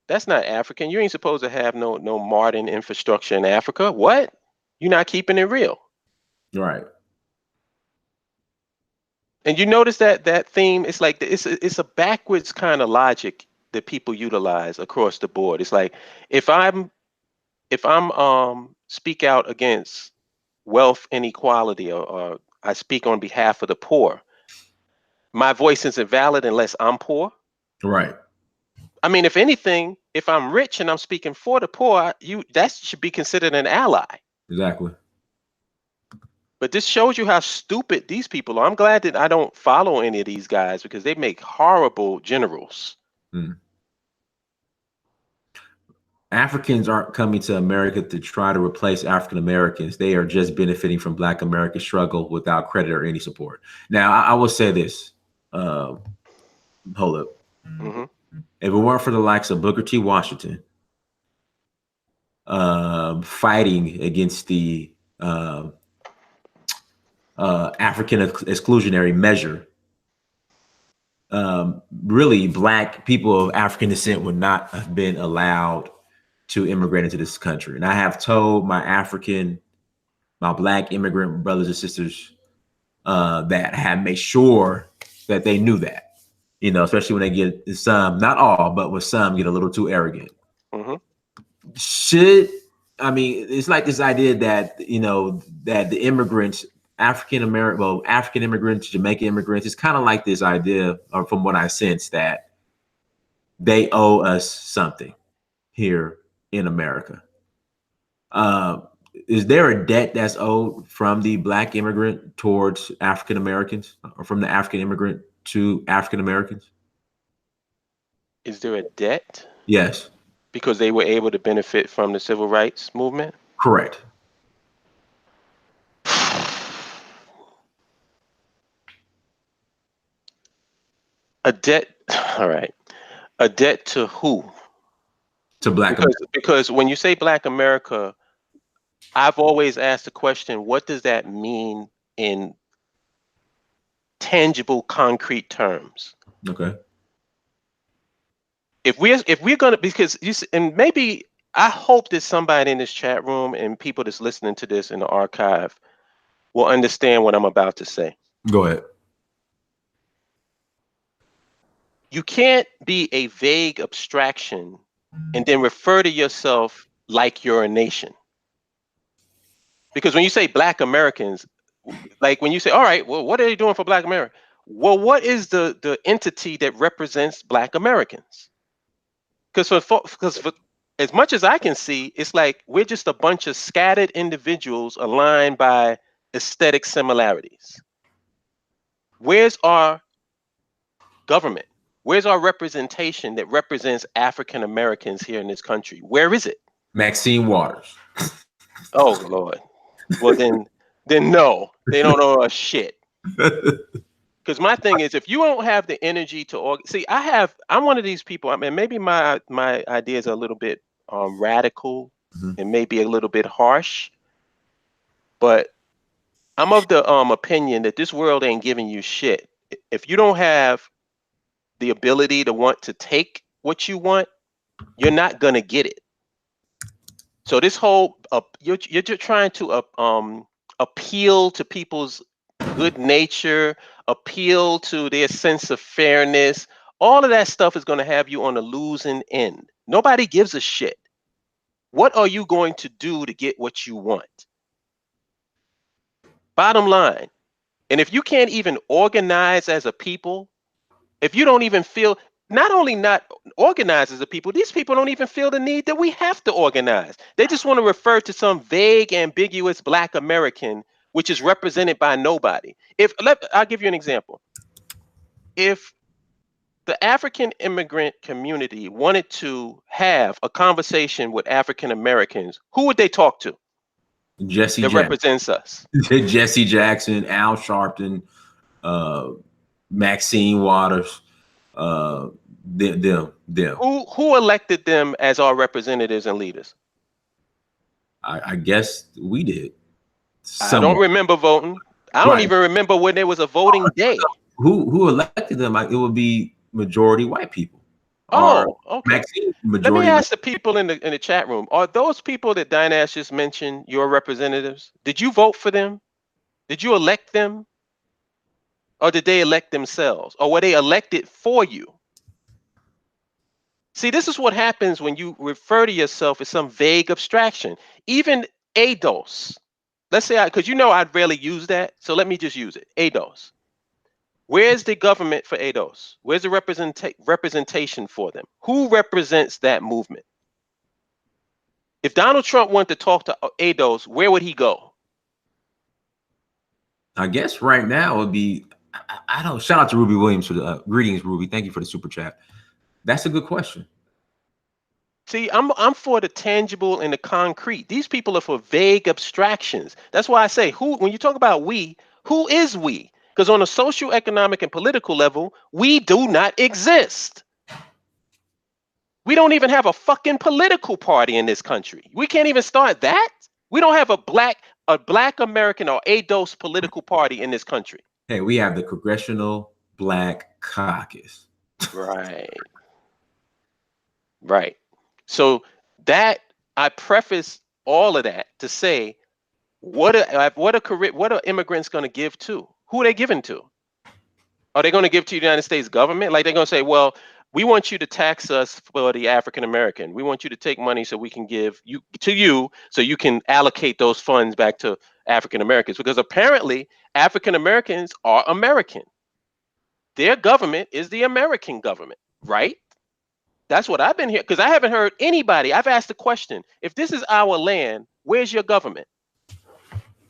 That's not African. You ain't supposed to have no modern infrastructure in Africa. What? You're not keeping it real. Right. And you notice that theme, it's like it's a backwards kind of logic that people utilize across the board. It's like if I'm speak out against wealth inequality or I speak on behalf of the poor, my voice isn't valid unless I'm poor. Right. I mean, if anything, if I'm rich and I'm speaking for the poor, that should be considered an ally. Exactly. But this shows you how stupid these people are. I'm glad that I don't follow any of these guys because they make horrible generals. Africans aren't coming to America to try to replace African Americans. They are just benefiting from Black America's struggle without credit or any support. Now, I will say this. Hold up. If it weren't for the likes of Booker T. Washington fighting against the African exclusionary measure, really Black people of African descent would not have been allowed to immigrate into this country. And I have told my Black immigrant brothers and sisters that I have made sure that they knew that. You know, especially when they get some, not all, but when some get a little too arrogant. Mm-hmm. Should I mean, it's like this idea that that the immigrants, African immigrants, Jamaican immigrants, it's kind of like this idea, or from what I sense, that they owe us something here in America. Is there a debt that's owed from the Black immigrant towards African Americans, or from the African immigrant to African Americans? Is there a debt Yes, because they were able to benefit from the civil rights movement? correct. A debt. All right. A debt to who? To Black Because when you say Black America, I've always asked the question, what does that mean in tangible, concrete terms? Okay. If we're gonna, because and maybe I hope that somebody in this chat room and people that's listening to this in the archive will understand what I'm about to say. Go ahead. You can't be a vague abstraction and then refer to yourself like you're a nation. Because when you say Black Americans, like when you say, all right, well, what are they doing for Black America? Well, what is the entity that represents Black Americans? Because for as much as I can see, it's like we're just a bunch of scattered individuals aligned by aesthetic similarities. Where's our government? Where's our representation that represents African Americans here in this country? Where is it? Maxine Waters. Oh Lord. Well then no, they don't know a shit. Because my thing is, if you don't have the energy to see, I'm one of these people. I mean, maybe my ideas are a little bit radical and maybe a little bit harsh, but I'm of the opinion that this world ain't giving you shit. If you don't have the ability to want to take what you want, you're not gonna get it. So this whole you're just trying to appeal to people's good nature, appeal to their sense of fairness. All of that stuff is going to have you on a losing end. Nobody gives a shit. What are you going to do to get what you want? Bottom line. And if you can't even organize as a people, if you don't even feel, not only not organize as a people, these people don't even feel the need that we have to organize. They just want to refer to some vague, ambiguous Black American, which is represented by nobody. I'll give you an example. If the African immigrant community wanted to have a conversation with African Americans, who would they talk to? Jesse that Jackson. represents us. Jesse Jackson, Al Sharpton, Maxine Waters, them. Who elected them as our representatives and leaders? I guess we did. I don't remember voting. I don't even remember when there was a voting day. Who elected them? It would be majority white people. Oh, okay. Let me ask the white people in the chat room: are those people that Dynash just mentioned your representatives? Did you vote for them? Did you elect them? Or did they elect themselves? Or were they elected for you? See, this is what happens when you refer to yourself as some vague abstraction. Even ADOS. Let's say, because I'd rarely use that, so let me just use it. ADOS. Where's the government for ADOS? Where's the representation for them? Who represents that movement? If Donald Trump wanted to talk to ADOS, where would he go? I guess right now it would be, I don't, shout out to Ruby Williams for the greetings, Ruby. Thank you for the super chat. That's a good question. See, I'm for the tangible and the concrete. These people are for vague abstractions. That's why I say, when you talk about we, who is we? Because on a social, economic, and political level, we do not exist. We don't even have a fucking political party in this country. We can't even start that. We don't have a black American or ADOS political party in this country. Hey, we have the Congressional Black Caucus. Right. Right. So that I preface all of that to say, what are immigrants going to give to? Who are they giving to? Are they going to give to the United States government? Like they're going to say, well, we want you to tax us for the African American. We want you to take money so we can give you to you so you can allocate those funds back to African Americans, because apparently African Americans are American. Their government is the American government, right? That's what I've been here, because I haven't heard anybody. I've asked the question, if this is our land, where's your government?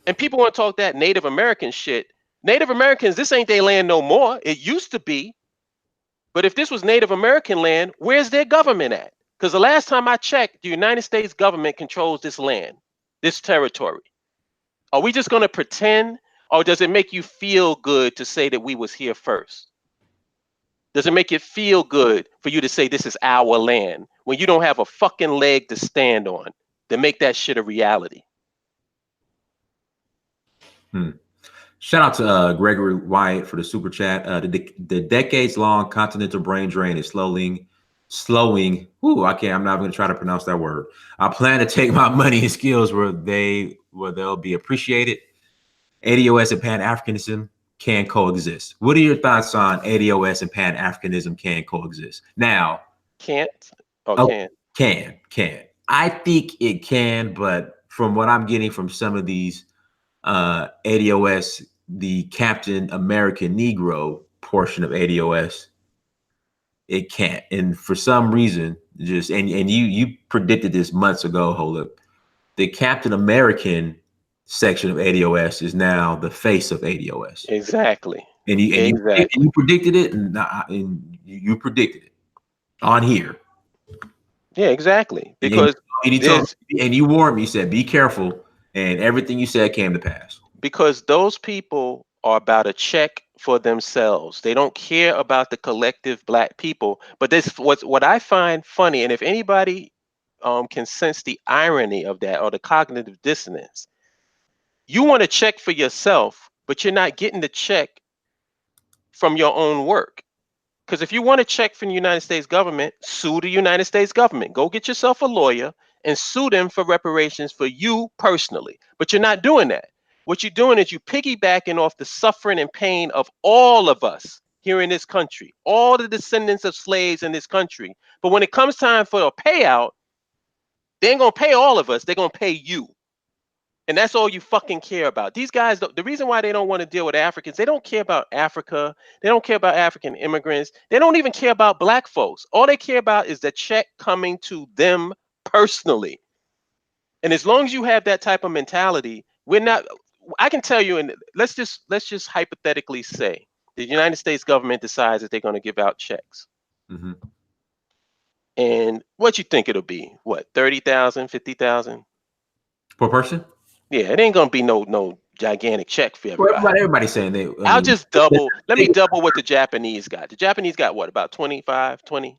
And people want to talk that Native American shit. Native Americans, this ain't their land no more. It used to be. But if this was Native American land, where's their government at? Because the last time I checked, the United States government controls this land, this territory. Are we just going to pretend, or does it make you feel good to say that we was here first? Does it make it feel good for you to say this is our land when you don't have a fucking leg to stand on to make that shit a reality? Shout out to Gregory Wyatt for the super chat. The decades-long continental brain drain is slowing. Ooh, I'm not going to try to pronounce that word. I plan to take my money and skills where they'll be appreciated. ADOS and Pan-Africanism can coexist. What are your thoughts on ADOS and Pan-Africanism can coexist? Now, can't or can. I think it can, but from what I'm getting from some of these ADOS, the Captain American Negro portion of ADOS, it can't. And for some reason, just and you predicted this months ago, hold up. The Captain American section of ADOS is now the face of ADOS. Exactly. And you predicted it, and you predicted it on here. Yeah, exactly. Because and you warned me, you said, be careful. And everything you said came to pass. Because those people are about a check for themselves. They don't care about the collective black people. But this what I find funny, and if anybody can sense the irony of that or the cognitive dissonance, you want to check for yourself, but you're not getting the check from your own work. Because if you want to check from the United States government, sue the United States government. Go get yourself a lawyer and sue them for reparations for you personally. But you're not doing that. What you're doing is you piggybacking off the suffering and pain of all of us here in this country, all the descendants of slaves in this country. But when it comes time for a payout, they ain't gonna pay all of us. They're gonna pay you. And that's all you fucking care about. These guys, the reason why they don't want to deal with Africans, they don't care about Africa. They don't care about African immigrants. They don't even care about black folks. All they care about is the check coming to them personally. And as long as you have that type of mentality, I can tell you, and let's just hypothetically say the United States government decides that they're going to give out checks. Mm-hmm. And what you think it'll be? What, 30,000, 50,000 per person? Yeah, it ain't gonna be no gigantic check for everybody. Well, everybody's saying I'll just double. Let me double what the Japanese got. The Japanese got what, about 25, 20?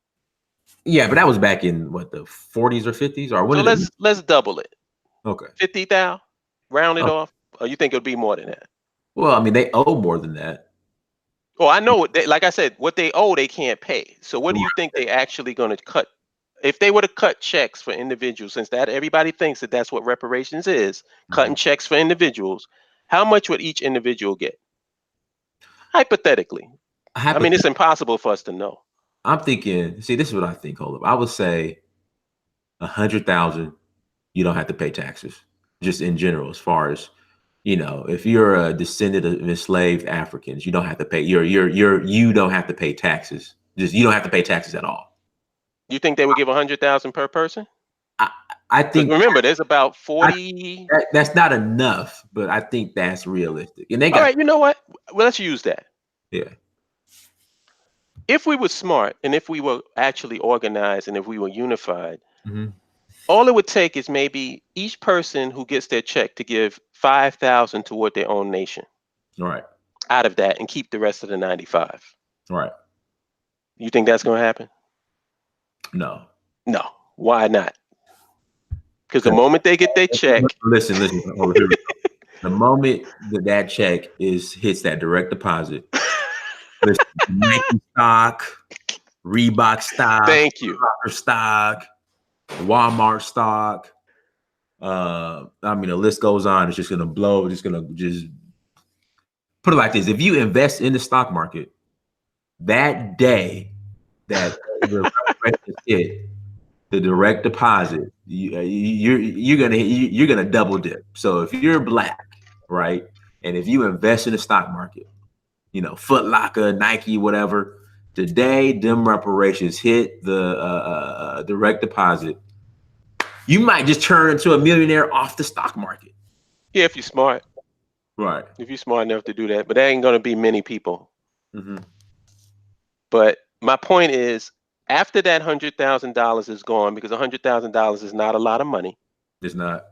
Yeah, but that was back in what, the 40s or 50s, or what? So let's double it. Okay. 50,000, round it off. Or you think it'll be more than that? Well, I mean, they owe more than that. Oh, I know. Like I said, what they owe, they can't pay. So what do you think they actually going to cut? If they were to cut checks for individuals, since that everybody thinks that that's what reparations is, cutting checks for individuals, how much would each individual get? Hypothetically. I mean, it's impossible for us to know. I'm thinking, see, this is what I think, hold up. I would say 100,000, you don't have to pay taxes, just in general, as far as, you know, if you're a descendant of enslaved Africans, you don't have to pay, you don't have to pay taxes. You don't have to pay taxes at all. You think they would give 100,000 per person? I think. Remember, there's about 40. That's not enough, but I think that's realistic. And they got. All right, you know what? Well, let's use that. Yeah. If we were smart and if we were actually organized and if we were unified, all it would take is maybe each person who gets their check to give 5,000 toward their own nation. Right. Out of that and keep the rest of the 95. Right. You think that's going to happen? No. Why not? Because the moment they get their check. Listen. The moment that check hits that direct deposit, Nike stock, Reebok stock, thank you, stock, Walmart stock. I mean, the list goes on. It's just gonna blow. Just put it like this: if you invest in the stock market, That day that the reparations hit, the direct deposit, you're gonna double dip. So if you're black, right, and if you invest in the stock market, Foot Locker, Nike, whatever, today them reparations hit the direct deposit, you might just turn into a millionaire off the stock market. Yeah, if you're smart. Right. If you're smart enough to do that, but there ain't gonna be many people. Mm-hmm. But my point is, after that $100,000 is gone, because $100,000 is not a lot of money. It's not.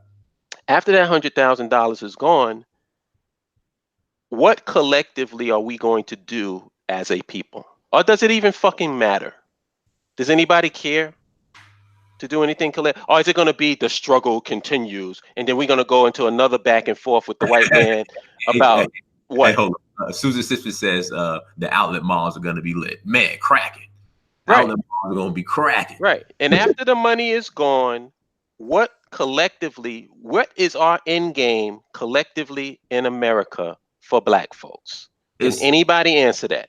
After that $100,000 is gone, what collectively are we going to do as a people? Or does it even fucking matter? Does anybody care to do anything collect? Or is it going to be the struggle continues, and then we're going to go into another back and forth with the white man about Hey, what? hold on. Susan Sister says the outlet malls are going to be lit. Man, cracking. Right, Outlet malls are going to be cracking. right. And after the money is gone, what is our end game collectively in America for black folks? Can It's anybody answer that?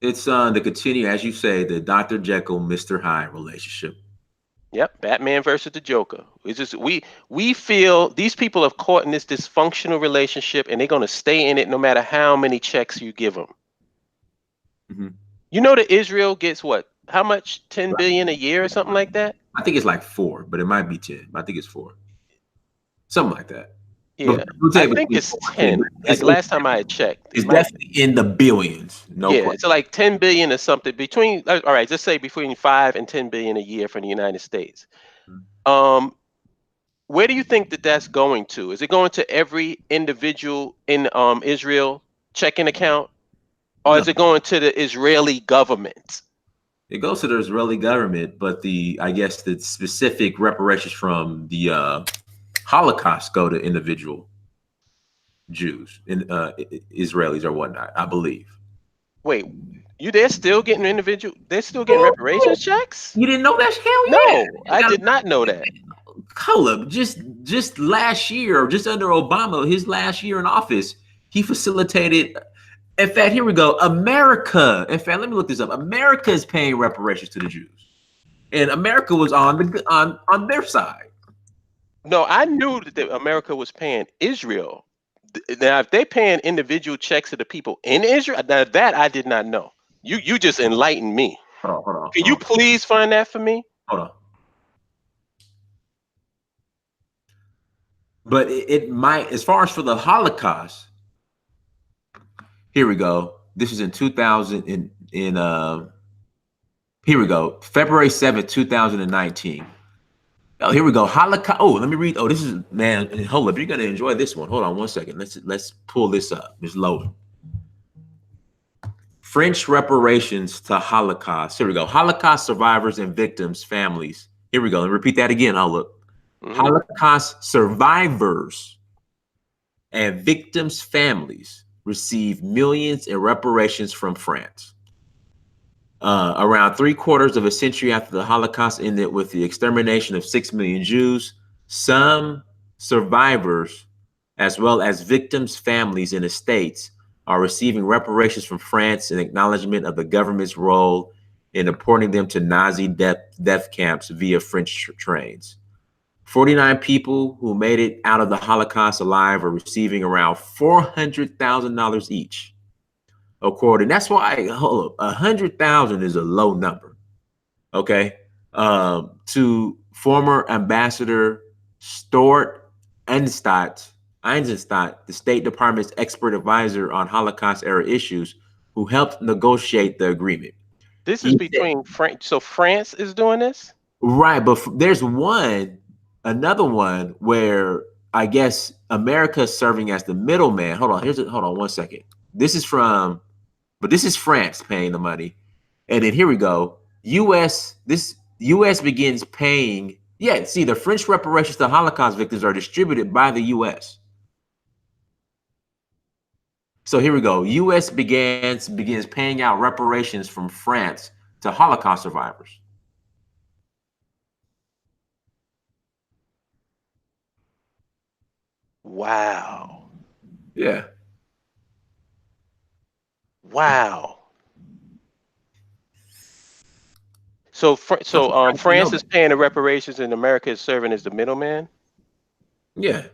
it's to continue, as you say, the Dr. Jekyll, Mr. Hyde relationship. Yep, Batman versus the Joker. It's just we feel these people have caught in this dysfunctional relationship, and they're gonna stay in it no matter how many checks you give them. Mm-hmm. You know that Israel gets what? How much? 10 Right. billion a year or something like that? I think it's like 4, but it might be 10. I think it's 4, something like that. But Yeah, we'll I say think between it's 4 and 10. 10. Like last time I had checked, it It's might. definitely in the billions. No Yeah, question. it's like 10 billion or something between. All right, let's say between 5 and 10 billion a year for the United States. Um, Where do you think that that's going to? Is it going to every individual in Israel checking account, or No, is it going to the Israeli government? it goes to the Israeli government, but I guess the specific reparations from the Holocaust go to individual Jews and Israelis or whatnot, I believe. Wait, they're still getting individual? They're still getting reparations checks? You didn't know that? Hell yeah! No, I did not know that. Caleb, just last year, just under Obama, his last year in office, he facilitated. In fact, here we go. America. In fact, let me look this up. America is paying reparations to the Jews, and America was on their side. No, I knew that America was paying Israel. Now, if they're paying individual checks to the people in Israel, now that I did not know. You just enlightened me. Can you please find that for me? Hold on. But it might, as far as for the Holocaust, here we go. This is in 2000 here we go. February 7th, 2019. Oh, here we go. Holocaust. Oh, let me read. Oh, this is, man, hold up. You're gonna enjoy this one. Hold on one second. Let's pull this up. It's loading. French reparations to Holocaust. Here we go. Holocaust survivors and victims' families. Here we go. Let me repeat that again. Oh, look. Holocaust survivors and victims' families receive millions in reparations from France. Around 3/4 of a century after the Holocaust ended with the extermination of 6 million Jews, some survivors, as well as victims' families and estates, are receiving reparations from France in acknowledgement of the government's role in deporting them to Nazi death camps via French trains. 49 people who made it out of the Holocaust alive are receiving around $400,000 each. According, that's why, hold up, 100,000 is a low number. Okay, to former Ambassador Stuart Eisenstadt, the State Department's expert advisor on Holocaust era issues, who helped negotiate the agreement. This is between France. So France is doing this? Right, but there's another one where I guess America is serving as the middleman. Hold on one second. This is France paying the money. And then here we go. US begins paying. Yeah, see, the French reparations to Holocaust victims are distributed by the US. So here we go. US begins paying out reparations from France to Holocaust survivors. Wow. Yeah. Wow. So You know France is that. paying the reparations and America is serving as the middleman. Yeah,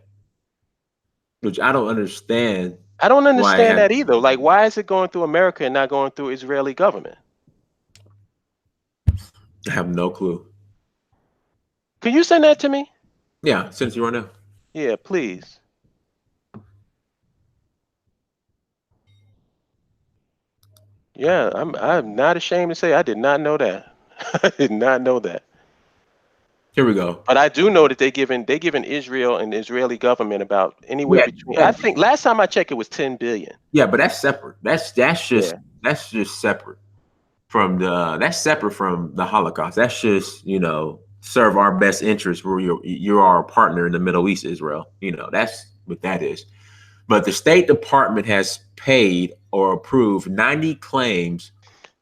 which I don't understand I don't why it understand has. that either. Like, why is it going through America and not going through Israeli government? I have no clue. Can you send that to me? Yeah, since you right now. Yeah, please. Yeah, I'm not ashamed to say I did not know that. I did not know that. Here we go. But I do know that they giving Israel and the Israeli government about anywhere Yeah, between, yeah, I think last time I checked it was 10 billion. yeah, but that's separate. Yeah. That's just separate from the Holocaust. That's just, serve our best interest. Where you're our partner in the Middle East, Israel. That's what that is. But the State Department has paid or approved 90 claims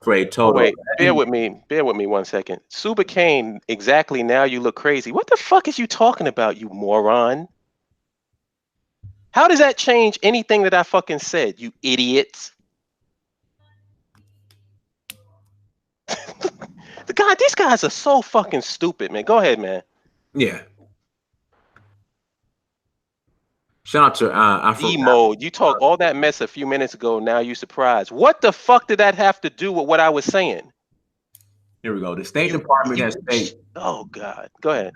for a Oh total of wait, bear with me. Bear with me 1 second. Suba Kane, exactly now you look crazy. What the fuck is you talking about, you moron? How does that change anything that I fucking said, you idiots? These guys are so fucking stupid, man. Go ahead, man. yeah. Shout out to E-mode. You talk all that mess a few minutes ago. Now you surprised. What the fuck did that have to do with what I was saying? Here we go. The State Department has paid. Oh God. Go ahead.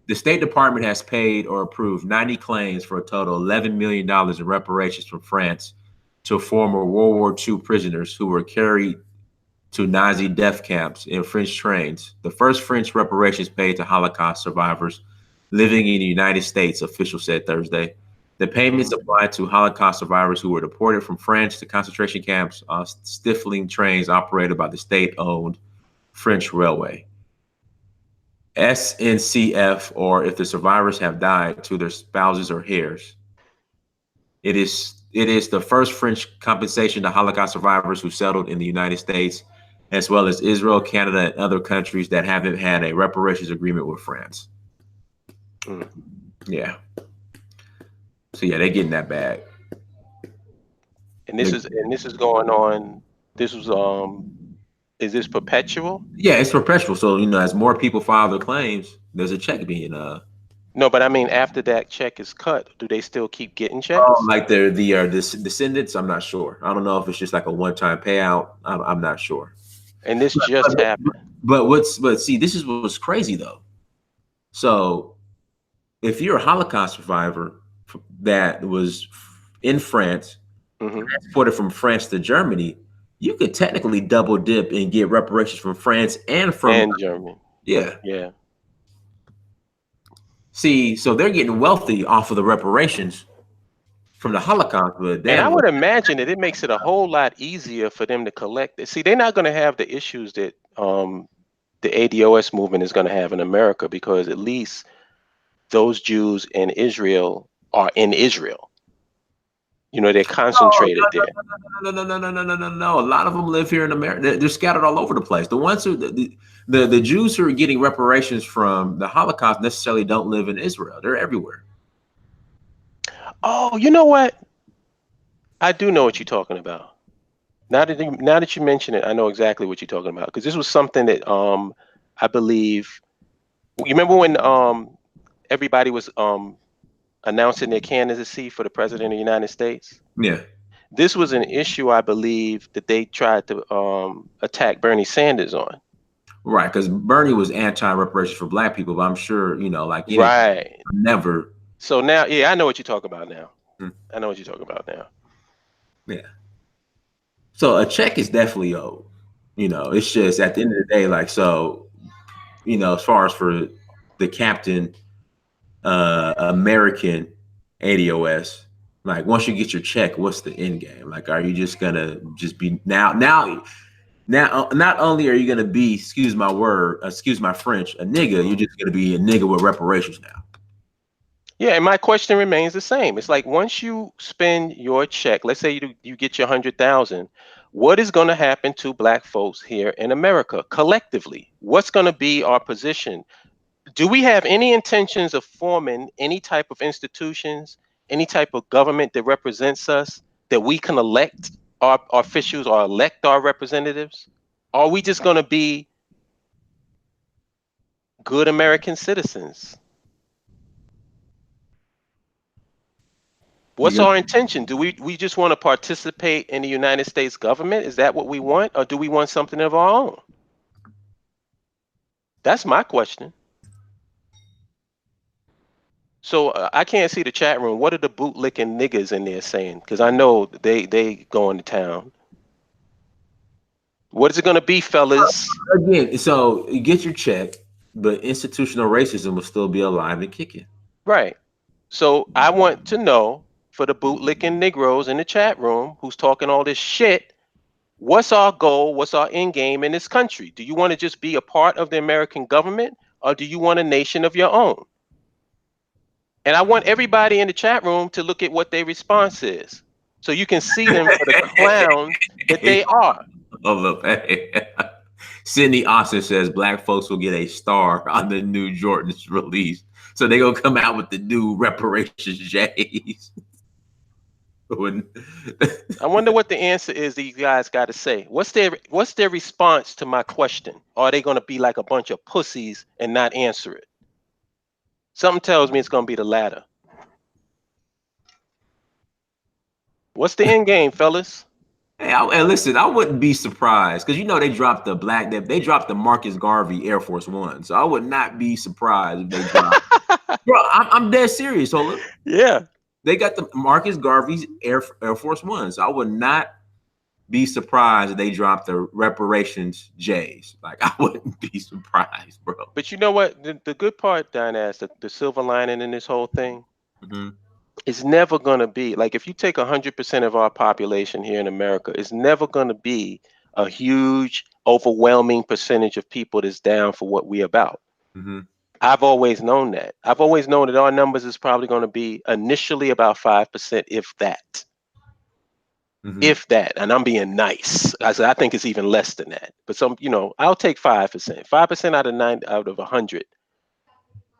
The State Department has paid or approved 90 claims for a total of $11 million in reparations from France to former World War II prisoners who were carried to Nazi death camps in French trains. The first French reparations paid to Holocaust survivors living in the United States, officials said Thursday. The payments applied to Holocaust survivors who were deported from France to concentration camps on stifling trains operated by the state-owned French railway. SNCF, or if the survivors have died, to their spouses or heirs. It is the first French compensation to Holocaust survivors who settled in the United States, as well as Israel, Canada, and other countries that haven't had a reparations agreement with France. Yeah. So yeah, they're getting that bag. And this is going on. This was Is this perpetual? Yeah, it's perpetual. So as more people file their claims, there's a check being No, but I mean, after that check is cut, do they still keep getting checks? like they're the descendants. I'm not sure. I don't know if it's just like a one-time payout. I'm not sure. And this just happened. But see, this is what's crazy though. So if you're a Holocaust survivor that was in France, transported from France to Germany, you could technically double dip and get reparations from France and from Germany. Yeah. Yeah. See, so they're getting wealthy off of the reparations from the Holocaust, but And I damn, would imagine that it makes it a whole lot easier for them to collect it. See, they're not going to have the issues that the ADOS movement is going to have in America, because at least those Jews in Israel are in Israel. They're concentrated there. No. A lot of them live here in America. They're scattered all over the place. The ones who the Jews who are getting reparations from the Holocaust necessarily don't live in Israel. They're everywhere. Oh, you know what? I do know what you're talking about. Now that you mention it, I know exactly what you're talking about, because this was something that I believe. You remember when everybody was announcing their candidacy for the president of the United States? Yeah. This was an issue, I believe, that they tried to attack Bernie Sanders on. Right, because Bernie was anti-reparations for Black people, but I'm sure Right. never. So now, yeah, I know what you're talking about now. I know what you're talking about now. Yeah. So a check is definitely owed. It's just at the end of the day, like, so, as far as for the captain, American ADOS, like, once you get your check, what's the end game? Like, are you just gonna just be now? Not only are you gonna be, excuse my French, a nigga, you're just gonna be a nigga with reparations now. Yeah, and my question remains the same. It's like, once you spend your check, let's say you get your 100,000, what is going to happen to Black folks here in America collectively? What's going to be our position? Do we have any intentions of forming any type of institutions, any type of government that represents us, that we can elect our officials or elect our representatives? Are we just going to be good American citizens. What's our intention? Do we just want to participate in the United States government? Is that what we want? Or do we want something of our own? That's my question. So I can't see the chat room. What are the bootlicking niggas in there saying? Because I know they going to town. What is it going to be, fellas? Again, so you get your check, but institutional racism will still be alive and kicking. Right. So I want to know, for the bootlicking Negroes in the chat room who's talking all this shit, what's our goal? What's our end game in this country? Do you want to just be a part of the American government, or do you want a nation of your own? And I want everybody in the chat room to look at what their response is, so you can see them for the clowns that they are. Oh, look, hey. Sydney Austin says black folks will get a star on the new Jordans release. So they gonna come out with the new reparations J's. I wonder what the answer is that you guys got to say. What's their response to my question? Or are they gonna be like a bunch of pussies and not answer it? Something tells me it's gonna be the latter. What's the end game, fellas? Hey, listen, I wouldn't be surprised because they dropped they dropped the Marcus Garvey Air Force One, so I would not be surprised if they dropped. Bro, I'm dead serious. Hold up. Yeah, they got the Marcus Garvey's Air Force One, so I would not be surprised if they dropped the reparations J's. Like I wouldn't be surprised, bro. But you know what? The good part, Dynass, the silver lining in this whole thing. Mm-hmm. It's never going to be like if you take 100% of our population here in America, it's never going to be a huge, overwhelming percentage of people that's down for what we're about. Mm-hmm. I've always known that. I've always known that our numbers is probably going to be initially about 5%, if that. Mm-hmm. If that. And I'm being nice. I think it's even less than that. But I'll take 5%. 5% out of 100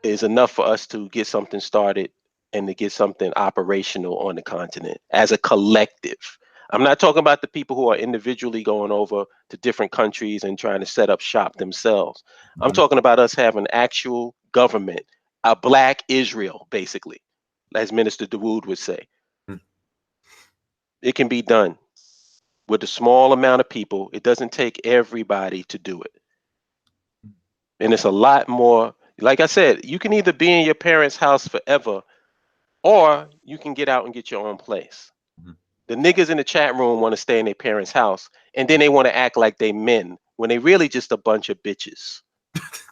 is enough for us to get something started and to get something operational on the continent as a collective. I'm not talking about the people who are individually going over to different countries and trying to set up shop themselves. Mm-hmm. I'm talking about us having actual government, a black Israel, basically, as Minister Dawood would say. Mm-hmm. It can be done with a small amount of people. It doesn't take everybody to do it. And it's a lot more, like I said, you can either be in your parents' house forever, or you can get out and get your own place. Mm-hmm. The niggas in the chat room want to stay in their parents' house, and then they want to act like they men when they really just a bunch of bitches.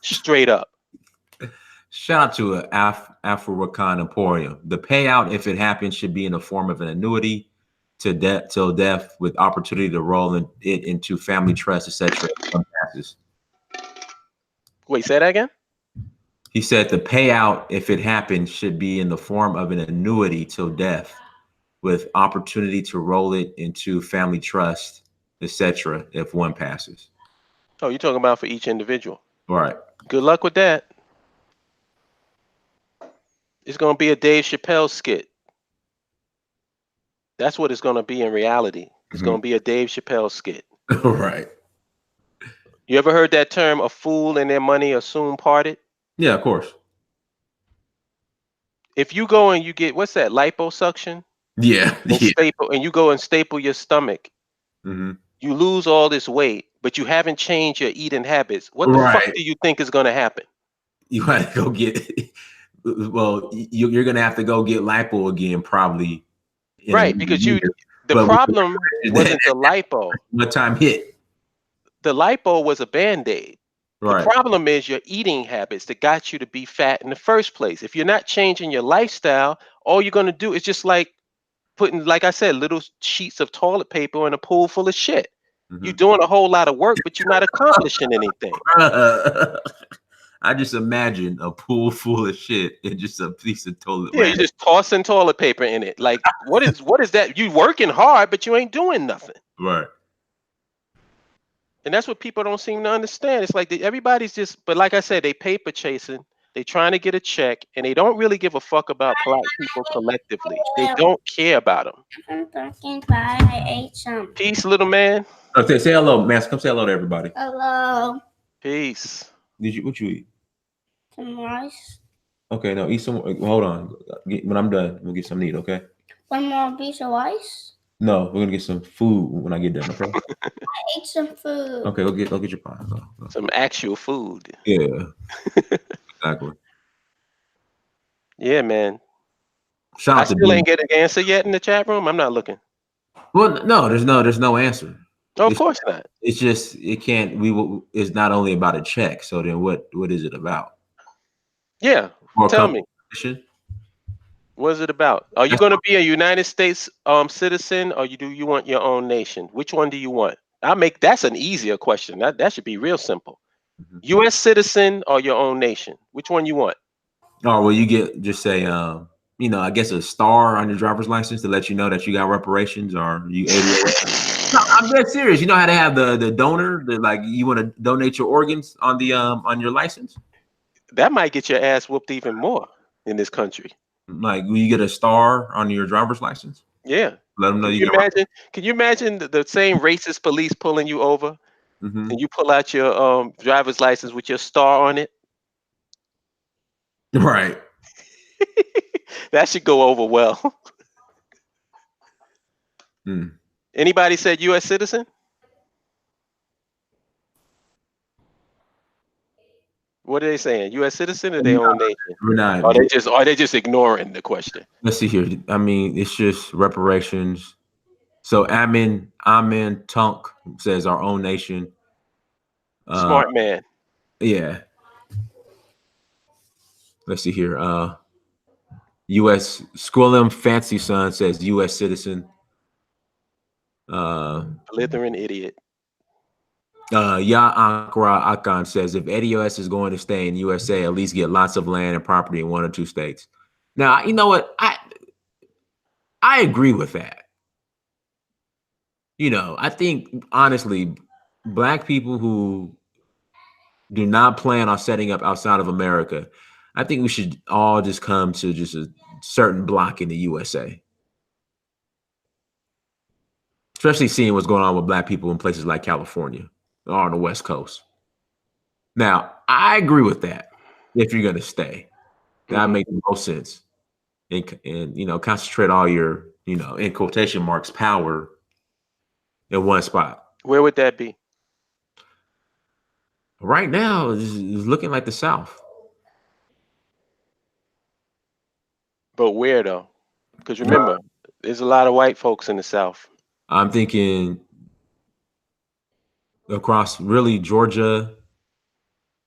Straight up. Shout out to Afro-Wakan Emporium. The payout, if it happens, should be in the form of an annuity till death with opportunity to roll it into family trust, etc. Wait, say that again? He said the payout, if it happens, should be in the form of an annuity till death with opportunity to roll it into family trust, etc. if one passes. Oh, you're talking about for each individual. All right. Good luck with that. It's going to be a Dave Chappelle skit. That's what it's going to be in reality. It's going to be a Dave Chappelle skit. Right. You ever heard that term, a fool and their money are soon parted? Yeah, of course. If you go and you get, what's that, liposuction? Yeah. And you go and staple your stomach. Mm-hmm. You lose all this weight, but you haven't changed your eating habits. What the fuck do you think is going to happen? You got to go get, well, you're going to have to go get lipo again, probably. Right, because the problem wasn't the lipo. What time hit? The lipo was a Band-Aid. Right. The problem is your eating habits that got you to be fat in the first place. If you're not changing your lifestyle, all you're going to do is just like putting, like I said, little sheets of toilet paper in a pool full of shit. Mm-hmm. You're doing a whole lot of work, but you're not accomplishing anything. I just imagine a pool full of shit and just a piece of toilet paper. Yeah, you're just tossing toilet paper in it. Like, what is that? You working hard, but you ain't doing nothing. Right. And that's what people don't seem to understand. It's like everybody's just, but like I said, they paper chasing. They trying to get a check, and they don't really give a fuck about black people collectively. They don't care about them. I'm talking about I ate some. Peace, little man. Okay, say hello, man. Come say hello to everybody. Hello. Peace. What you eat? Some rice. Okay, no, eat some. Hold on. When I'm done, we'll get something to eat. Okay. One more piece of rice. No, we're gonna get some food when I get done. Okay. I ate some food. Okay, go get your pie. Go. Some actual food. Yeah, exactly. Yeah, man. Shout I out to still D. ain't get an answer yet in the chat room. I'm not looking. Well, no, there's no answer. Oh, of It's, course not. it's just it can't. It's not only about a check. So then, what is it about? Yeah. More Tell me, competition? what is it about? Are you That's going to be a United States citizen, or do you want your own nation? Which one do you want? That's an easier question. That should be real simple. Mhm. U.S. citizen or your own nation? Which one you want? Oh, well, you get just say, I guess a star on your driver's license to let you know that you got reparations, or you ADOS. No, I'm dead serious. You know how to have the donor, like you want to donate your organs on the on your license. That might get your ass whooped even more in this country. Like, will you get a star on your driver's license? Yeah. Let them know Can you you got. imagine? Can you imagine the same racist police pulling you over, Mm-hmm. and you pull out your driver's license with your star on it? Right. That should go over well. Mm. Anybody said U.S. citizen? What are they saying? U.S. citizen or their own nation? We're not. Are they just ignoring the question? Let's see here. I mean, it's just reparations. So Amin Tunk says our own nation. Smart man. Yeah. Let's see here. U.S. Squillim Fancy Son says U.S. citizen. Blithering idiot. Ya Ankara Akan says if ADOS is going to stay in USA, at least get lots of land and property in 1 or 2 states. Now, you know what? I agree with that. I think honestly, Black people who do not plan on setting up outside of America, I think we should all just come to just a certain block in the USA. Especially seeing what's going on with Black people in places like California or on the West Coast. Now, I agree with that. If you're going to stay, that makes the most sense. And concentrate all your, in quotation marks, power in one spot. Where would that be? Right now, it's looking like the South. But where though? Because remember, there's a lot of white folks in the South. I'm thinking across really Georgia.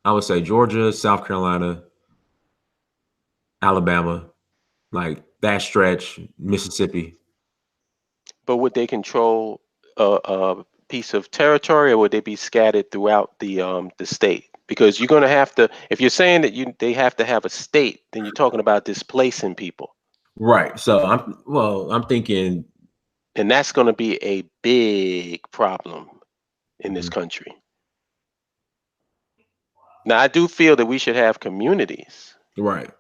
I would say Georgia, South Carolina, Alabama, like that stretch, Mississippi. But would they control a piece of territory, or would they be scattered throughout the state? Because you're going to have to, if you're saying that they have to have a state, then you're talking about displacing people. Right. So I'm thinking, and that's going to be a big problem in this country. Now, I do feel that we should have communities. Right.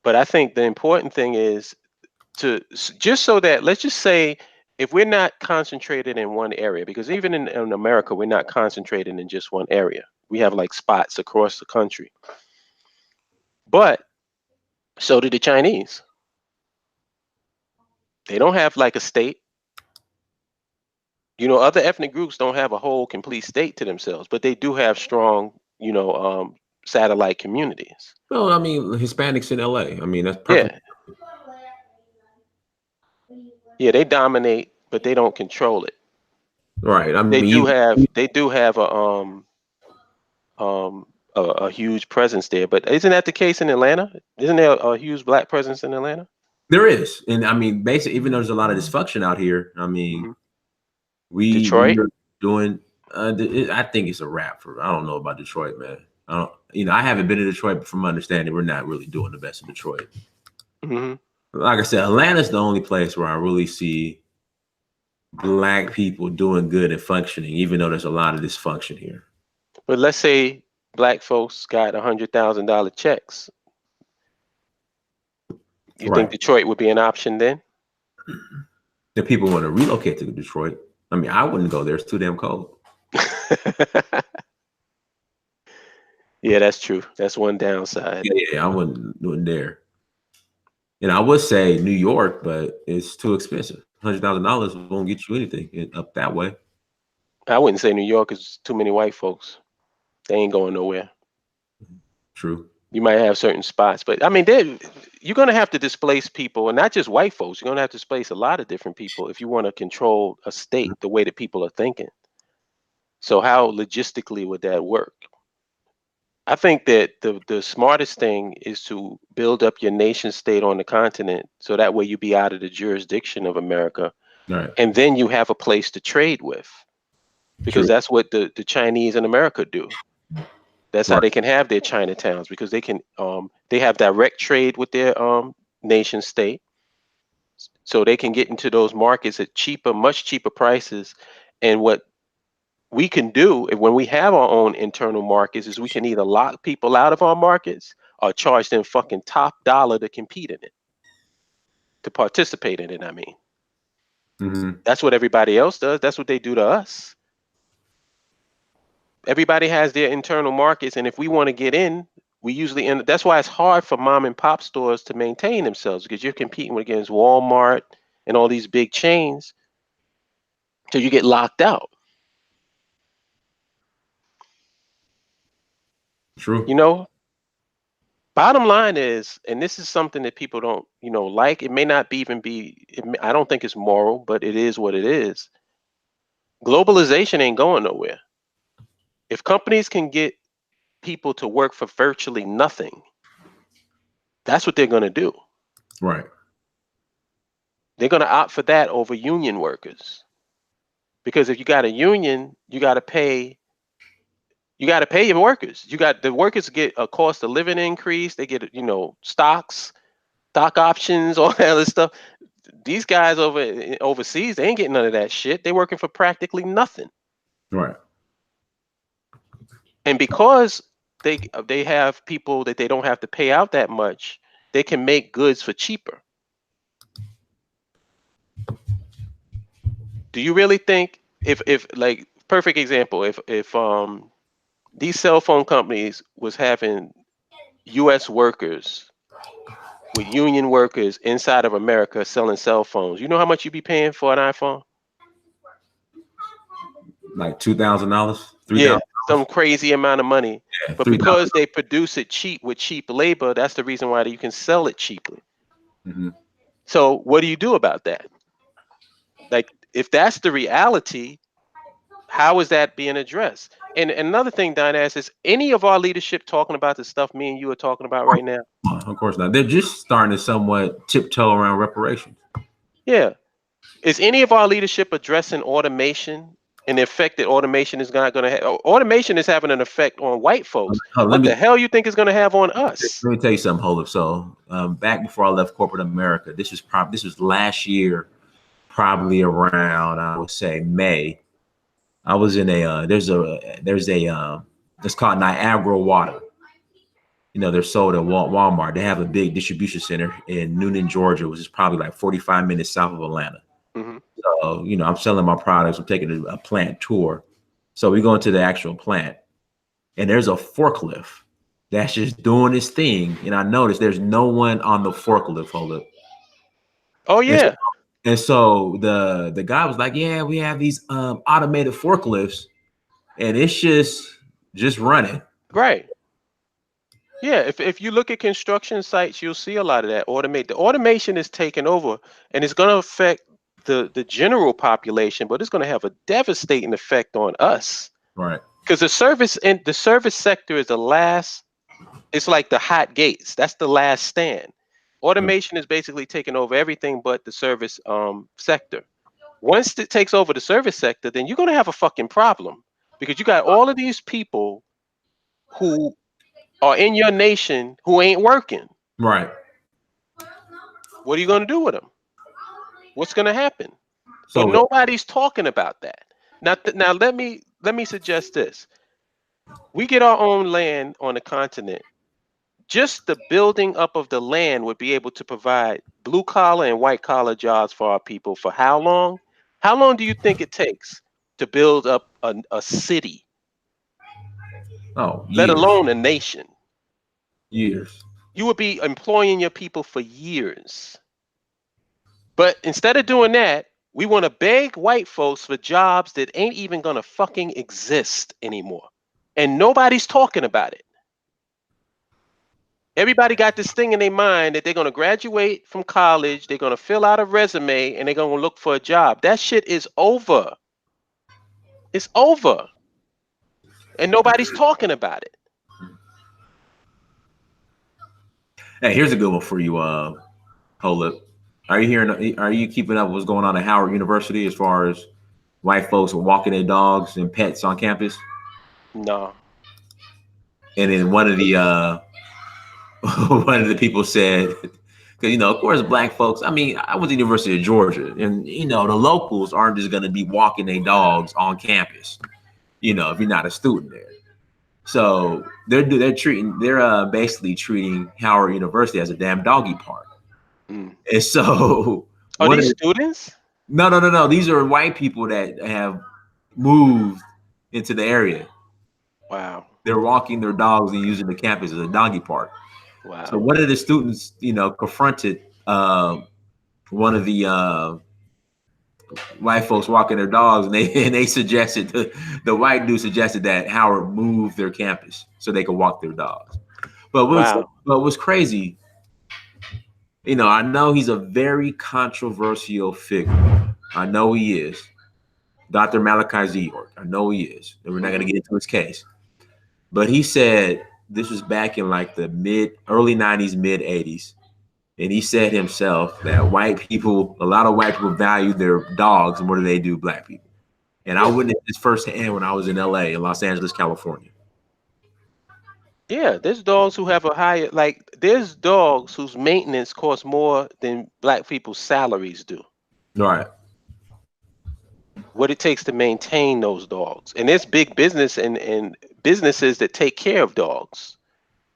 But I think the important thing is just so that, let's just say, if we're not concentrated in one area, because even in America, we're not concentrated in just one area. We have like spots across the country. But so do the Chinese. They don't have like a state. Other ethnic groups don't have a whole complete state to themselves, but they do have strong, satellite communities. Well, I mean, Hispanics in LA. I mean, that's perfect. Yeah, they dominate, but they don't control it. Right. I mean, they do have a huge presence there. But isn't that the case in Atlanta? Isn't there a huge Black presence in Atlanta? There is, and I mean, basically, even though there's a lot of dysfunction out here, I mean, Detroit we're doing. I think it's a wrap for. I don't know about Detroit, man. I haven't been to Detroit, but from my understanding, we're not really doing the best in Detroit. Like I said, Atlanta's the only place where I really see Black people doing good and functioning, even though there's a lot of dysfunction here. But let's say Black folks got $100,000 checks. You think Detroit would be an option then? If people want to relocate to Detroit, I mean, I wouldn't go there. It's too damn cold. Yeah, that's true. That's one downside. Yeah, I wouldn't dare. And I would say New York, but it's too expensive. $100,000 won't get you anything up that way. I wouldn't say New York is too many white folks. They ain't going nowhere. True. You might have certain spots, but I mean, you're going to have to displace people, and not just white folks. You're going to have to displace a lot of different people if you want to control a state the way that people are thinking. So how logistically would that work? I think that the smartest thing is to build up your nation state on the continent, so that way you be out of the jurisdiction of America, Right. and then you have a place to trade with, because True. that's what the Chinese in America do. That's how Right. they can have their Chinatowns, because they have direct trade with their nation state, so they can get into those markets at much cheaper prices. And what we can do when we have our own internal markets is we can either lock people out of our markets or charge them fucking top dollar to compete in it, to participate in it. I mean, that's what everybody else does. That's what they do to us. Everybody has their internal markets, and if we want to get in, we usually end. That's why it's hard for mom and pop stores to maintain themselves, because you're competing against Walmart and all these big chains, so you get locked out. True. You know, bottom line is, and this is something that people don't, like. It may not even be. I don't think it's moral, but it is what it is. Globalization ain't going nowhere. If companies can get people to work for virtually nothing, that's what they're going to do. Right. They're going to opt for that over union workers, because if you got a union, you got to pay your workers. The workers get a cost of living increase. They get, stock options, all that other stuff. These guys overseas, they ain't getting none of that shit. They're working for practically nothing. Right. And because they have people that they don't have to pay out that much, they can make goods for cheaper. Do you really think, if like, perfect example, if these cell phone companies was having US workers with union workers inside of America selling cell phones, you know how much you'd be paying for an iPhone? Like $2,000, $3,000. Yeah, some crazy amount of money. Yeah, But $3,000. because they produce it cheap with cheap labor, that's the reason why you can sell it cheaply. So what do you do about that? Like, if that's the reality, how is that being addressed? And another thing, Don asks, is any of our leadership talking about the stuff me and you are talking about right now? Of course not. They're just starting to somewhat tiptoe around reparations. Yeah. Is any of our leadership addressing automation and the effect that automation is not going to have? Automation is having an effect on white folks. What the hell you think is going to have on us? Let me tell you something, Holub. So back before I left corporate America, this was last year, probably around, I would say, May. I was in there's a it's called Niagara Water. They're sold at Walmart. They have a big distribution center in Noonan, Georgia, which is probably like 45 minutes south of Atlanta. So, I'm selling my products. I'm taking a plant tour. So we go into the actual plant, and there's a forklift that's just doing its thing. And I noticed there's no one on the forklift. Hold up. Oh, yeah. And so the guy was like, yeah, we have these automated forklifts, and it's just running. Right. Yeah, if you look at construction sites, you'll see a lot of that The automation is taking over, and it's going to affect the general population, but it's going to have a devastating effect on us. Right. Because the service sector is the last. It's like the hot gates. That's the last stand. Automation is basically taking over everything but the service sector. Once it takes over the service sector, then you're going to have a fucking problem, because you got all of these people who are in your nation who ain't working. Right. What are you going to do with them? What's going to happen? So But nobody's talking about that. Now let me suggest this. We get our own land on the continent. Just the building up of the land would be able to provide blue collar and white collar jobs for our people for how long? How long do you think it takes to build up a city? Oh, let years. alone a nation. Years. You would be employing your people for years. But instead of doing that, we want to beg white folks for jobs that ain't even gonna fucking exist anymore. And nobody's talking about it. Everybody got this thing in their mind that they're gonna graduate from college, they're gonna fill out a resume, and they're gonna look for a job. That shit is over. It's over. And nobody's talking about it. Hey, here's a good one for you, hold up. Are you keeping up with what's going on at Howard University as far as white folks walking their dogs and pets on campus? No. And then one of the one of the people said, because of course, black folks. I mean, I went to the University of Georgia, and the locals aren't just going to be walking their dogs on campus. If you're not a student there, so they're basically treating Howard University as a damn doggy park. And so, are these students? No. These are white people that have moved into the area. Wow. They're walking their dogs and using the campus as a doggy park. Wow. So one of the students, confronted one of the white folks walking their dogs, and they suggested the white dude suggested that Howard move their campus so they could walk their dogs. But what was crazy, I know he's a very controversial figure. I know he is. Dr. Malachi Z. York. I know he is. And we're not going to get into his case. But he said, this was back in like the early 90s, mid 80s. And he said himself that a lot of white people value their dogs more than they do black people. And I witnessed this firsthand when I was in LA, in Los Angeles, California. Yeah, there's dogs who have there's dogs whose maintenance costs more than black people's salaries do. Right. What it takes to maintain those dogs. And there's big business and businesses that take care of dogs.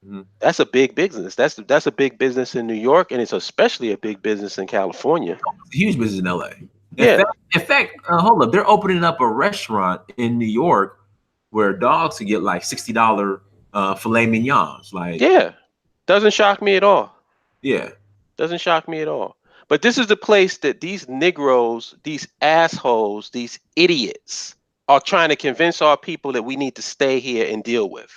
Mm-hmm. That's a big business. That's a big business in New York, and it's especially a big business in California. Huge business in LA. In fact, hold up. They're opening up a restaurant in New York where dogs can get like $60 filet mignons. Doesn't shock me at all. Yeah. Doesn't shock me at all. But this is the place that these Negroes, these assholes, these idiots are trying to convince our people that we need to stay here and deal with.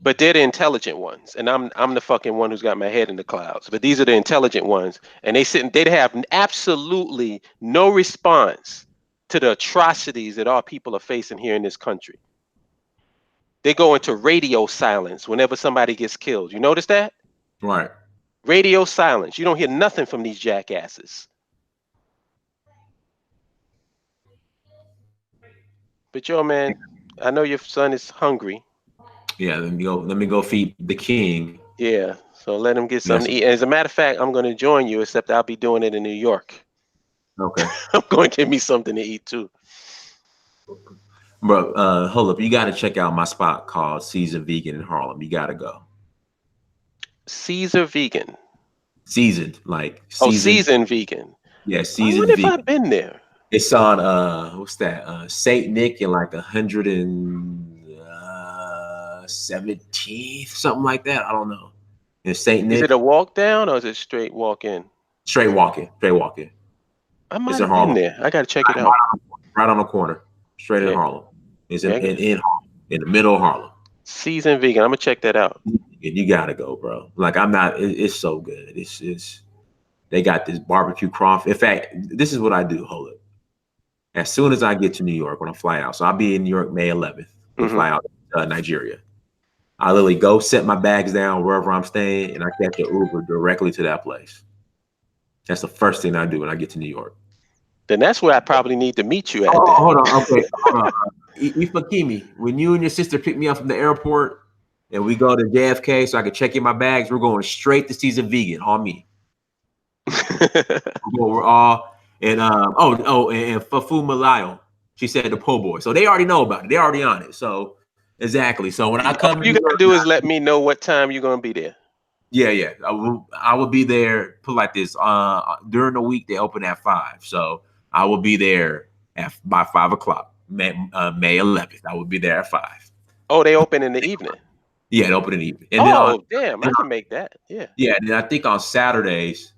But they're the intelligent ones, and I'm the fucking one who's got my head in the clouds. But these are the intelligent ones, and they have absolutely no response to the atrocities that our people are facing here in this country. They go into radio silence whenever somebody gets killed. You notice that? Right. Radio silence. You don't hear nothing from these jackasses. But yo, man, I know your son is hungry. Yeah, let me go feed the king. Yeah, so let him get something to eat. As a matter of fact, I'm going to join you, except I'll be doing it in New York. Okay. I'm going to give me something to eat too. Bro, hold up. You got to check out my spot called Caesar Vegan in Harlem. You got to go. Caesar Vegan. Seasoned, seasoned vegan. Yeah, seasoned vegan. vegan. I've been there. It's on what's that? Saint Nick in like 117th, something like that. I don't know. In Saint Nick. Is it a walk down or is it straight walk in? Straight walking. I might have been there. I gotta check it out. Right on the corner, straight in Harlem. It's in Harlem, in the middle of Harlem. Seasoned vegan. I'm gonna check that out. You gotta go, bro. I'm not. It's so good. It's. They got this barbecue crawfish. In fact, this is what I do. Hold it. As soon as I get to New York, when I fly out, so I'll be in New York May 11th. We fly out to Nigeria. I literally go set my bags down wherever I'm staying, and I catch an Uber directly to that place. That's the first thing I do when I get to New York. Then that's where I probably need to meet you at. Hold on. Okay. Ifakimi, when you and your sister pick me up from the airport and we go to JFK so I can check in my bags, we're going straight to Caesar Vegan on me. We're all and and Fafu Malayo. She said the po' boy. So they already know about it. They're already on it. So exactly. So when I come, all you gotta do is let me know what time you're gonna be there. Yeah. I will be there. Put like this. During the week they open at 5, so I will be there by 5 o'clock. May 11th. I will be there at 5. Oh, they open in the evening. Yeah, they open in the evening. And damn, I can make that. Yeah. Yeah, and then I think on Saturdays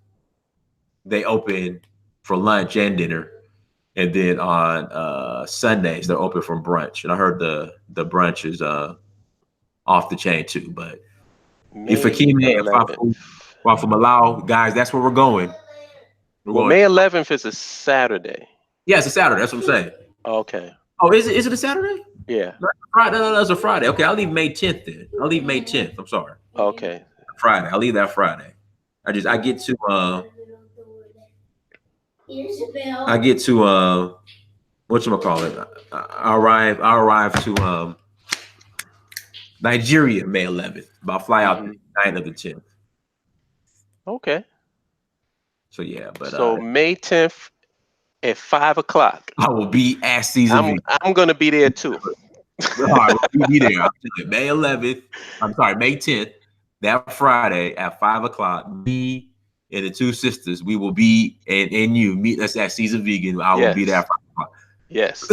they open for lunch and dinner, and then on Sundays they're open for brunch. And I heard the brunch is off the chain too. But if Akime and Wafu Malau, guys, that's where we're going. May 11th is a Saturday. Yeah, it's a Saturday. That's what I'm saying. Okay. Oh, is it a Saturday? Yeah. Friday. No, that's a Friday. Okay, I'll leave May 10th then. I'll leave May 10th. I'm sorry. Okay. Friday. I'll leave that Friday. I get to whatchamacallit? I arrive to Nigeria May 11th. But I'll fly out the 9th of the 10th. Okay. So yeah, but so May 10th at 5 o'clock. I will be at Caesar. I'm gonna be there too. All right, we'll be there. May 11th. I'm sorry, May 10th. That Friday at 5 o'clock. Me and the two sisters, we will be and you meet us at Caesar Vegan. I will be there at 5 o'clock. Yes.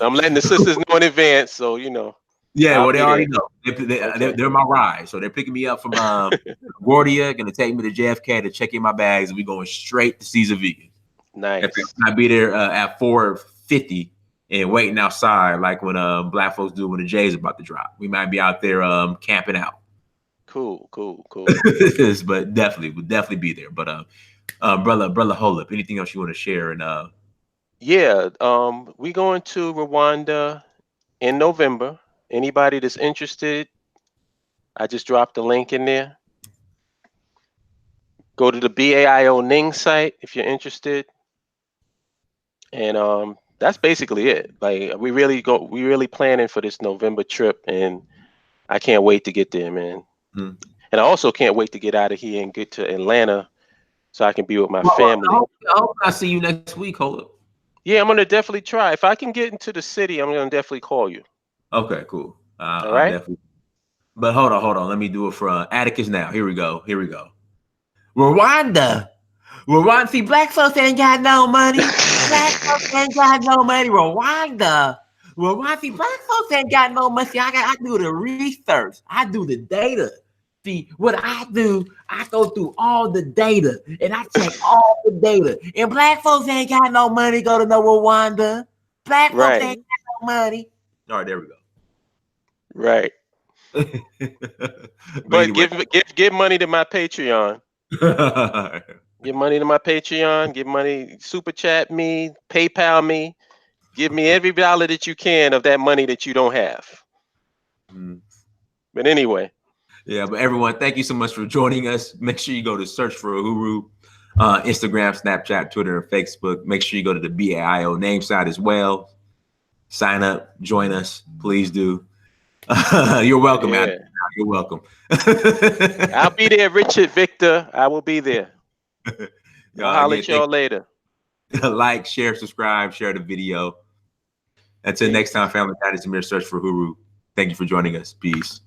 I'm letting the sisters know in advance, so you know. Yeah, well, they already know. They're my ride. So they're picking me up from LaGuardia, going to take me to JFK to check in my bags, and we're going straight to Caesar Vegan. Nice. I'll be there at 4:50 and waiting outside like when black folks do when the J's about to drop. We might be out there camping out. Cool. But we'll definitely be there. But brother, hold up. Anything else you want to share? And we going to Rwanda in November. Anybody that's interested, I just dropped the link in there. Go to the BAIO Ning site if you're interested. And that's basically it. Like we really planning for this November trip, and I can't wait to get there, man. And I also can't wait to get out of here and get to Atlanta so I can be with my family. I hope I see you next week. Hold up. Yeah, I'm gonna definitely try. If I can get into the city, I'm gonna definitely call you. Okay, cool. All right. Definitely. But hold on. Let me do it for Atticus now. Here we go. Rwanda. See, black folks ain't got no money. Black folks ain't got no money. Rwanda. See, black folks ain't got no money. See, I do the research. I do the data. See, what I do, I go through all the data and I check all the data. And black folks ain't got no money go to no Rwanda. Black folks ain't got no money. All right, there we go. Right. But anyway. give money to my Patreon. Give money to my Patreon. Give money, super chat me, PayPal me. Give me every dollar that you can of that money that you don't have. But anyway. Yeah, but everyone, thank you so much for joining us. Make sure you go to Search for Uhuru, Instagram, Snapchat, Twitter, and Facebook. Make sure you go to the BAIO name site as well. Sign up, join us, please do. You're welcome, man. You're welcome. I'll be there, Richard Victor. I will be there. I'll holler at y'all later. Like, share, subscribe, share the video. Until next time, family, that is Amir Search for Uhuru. Thank you for joining us. Peace.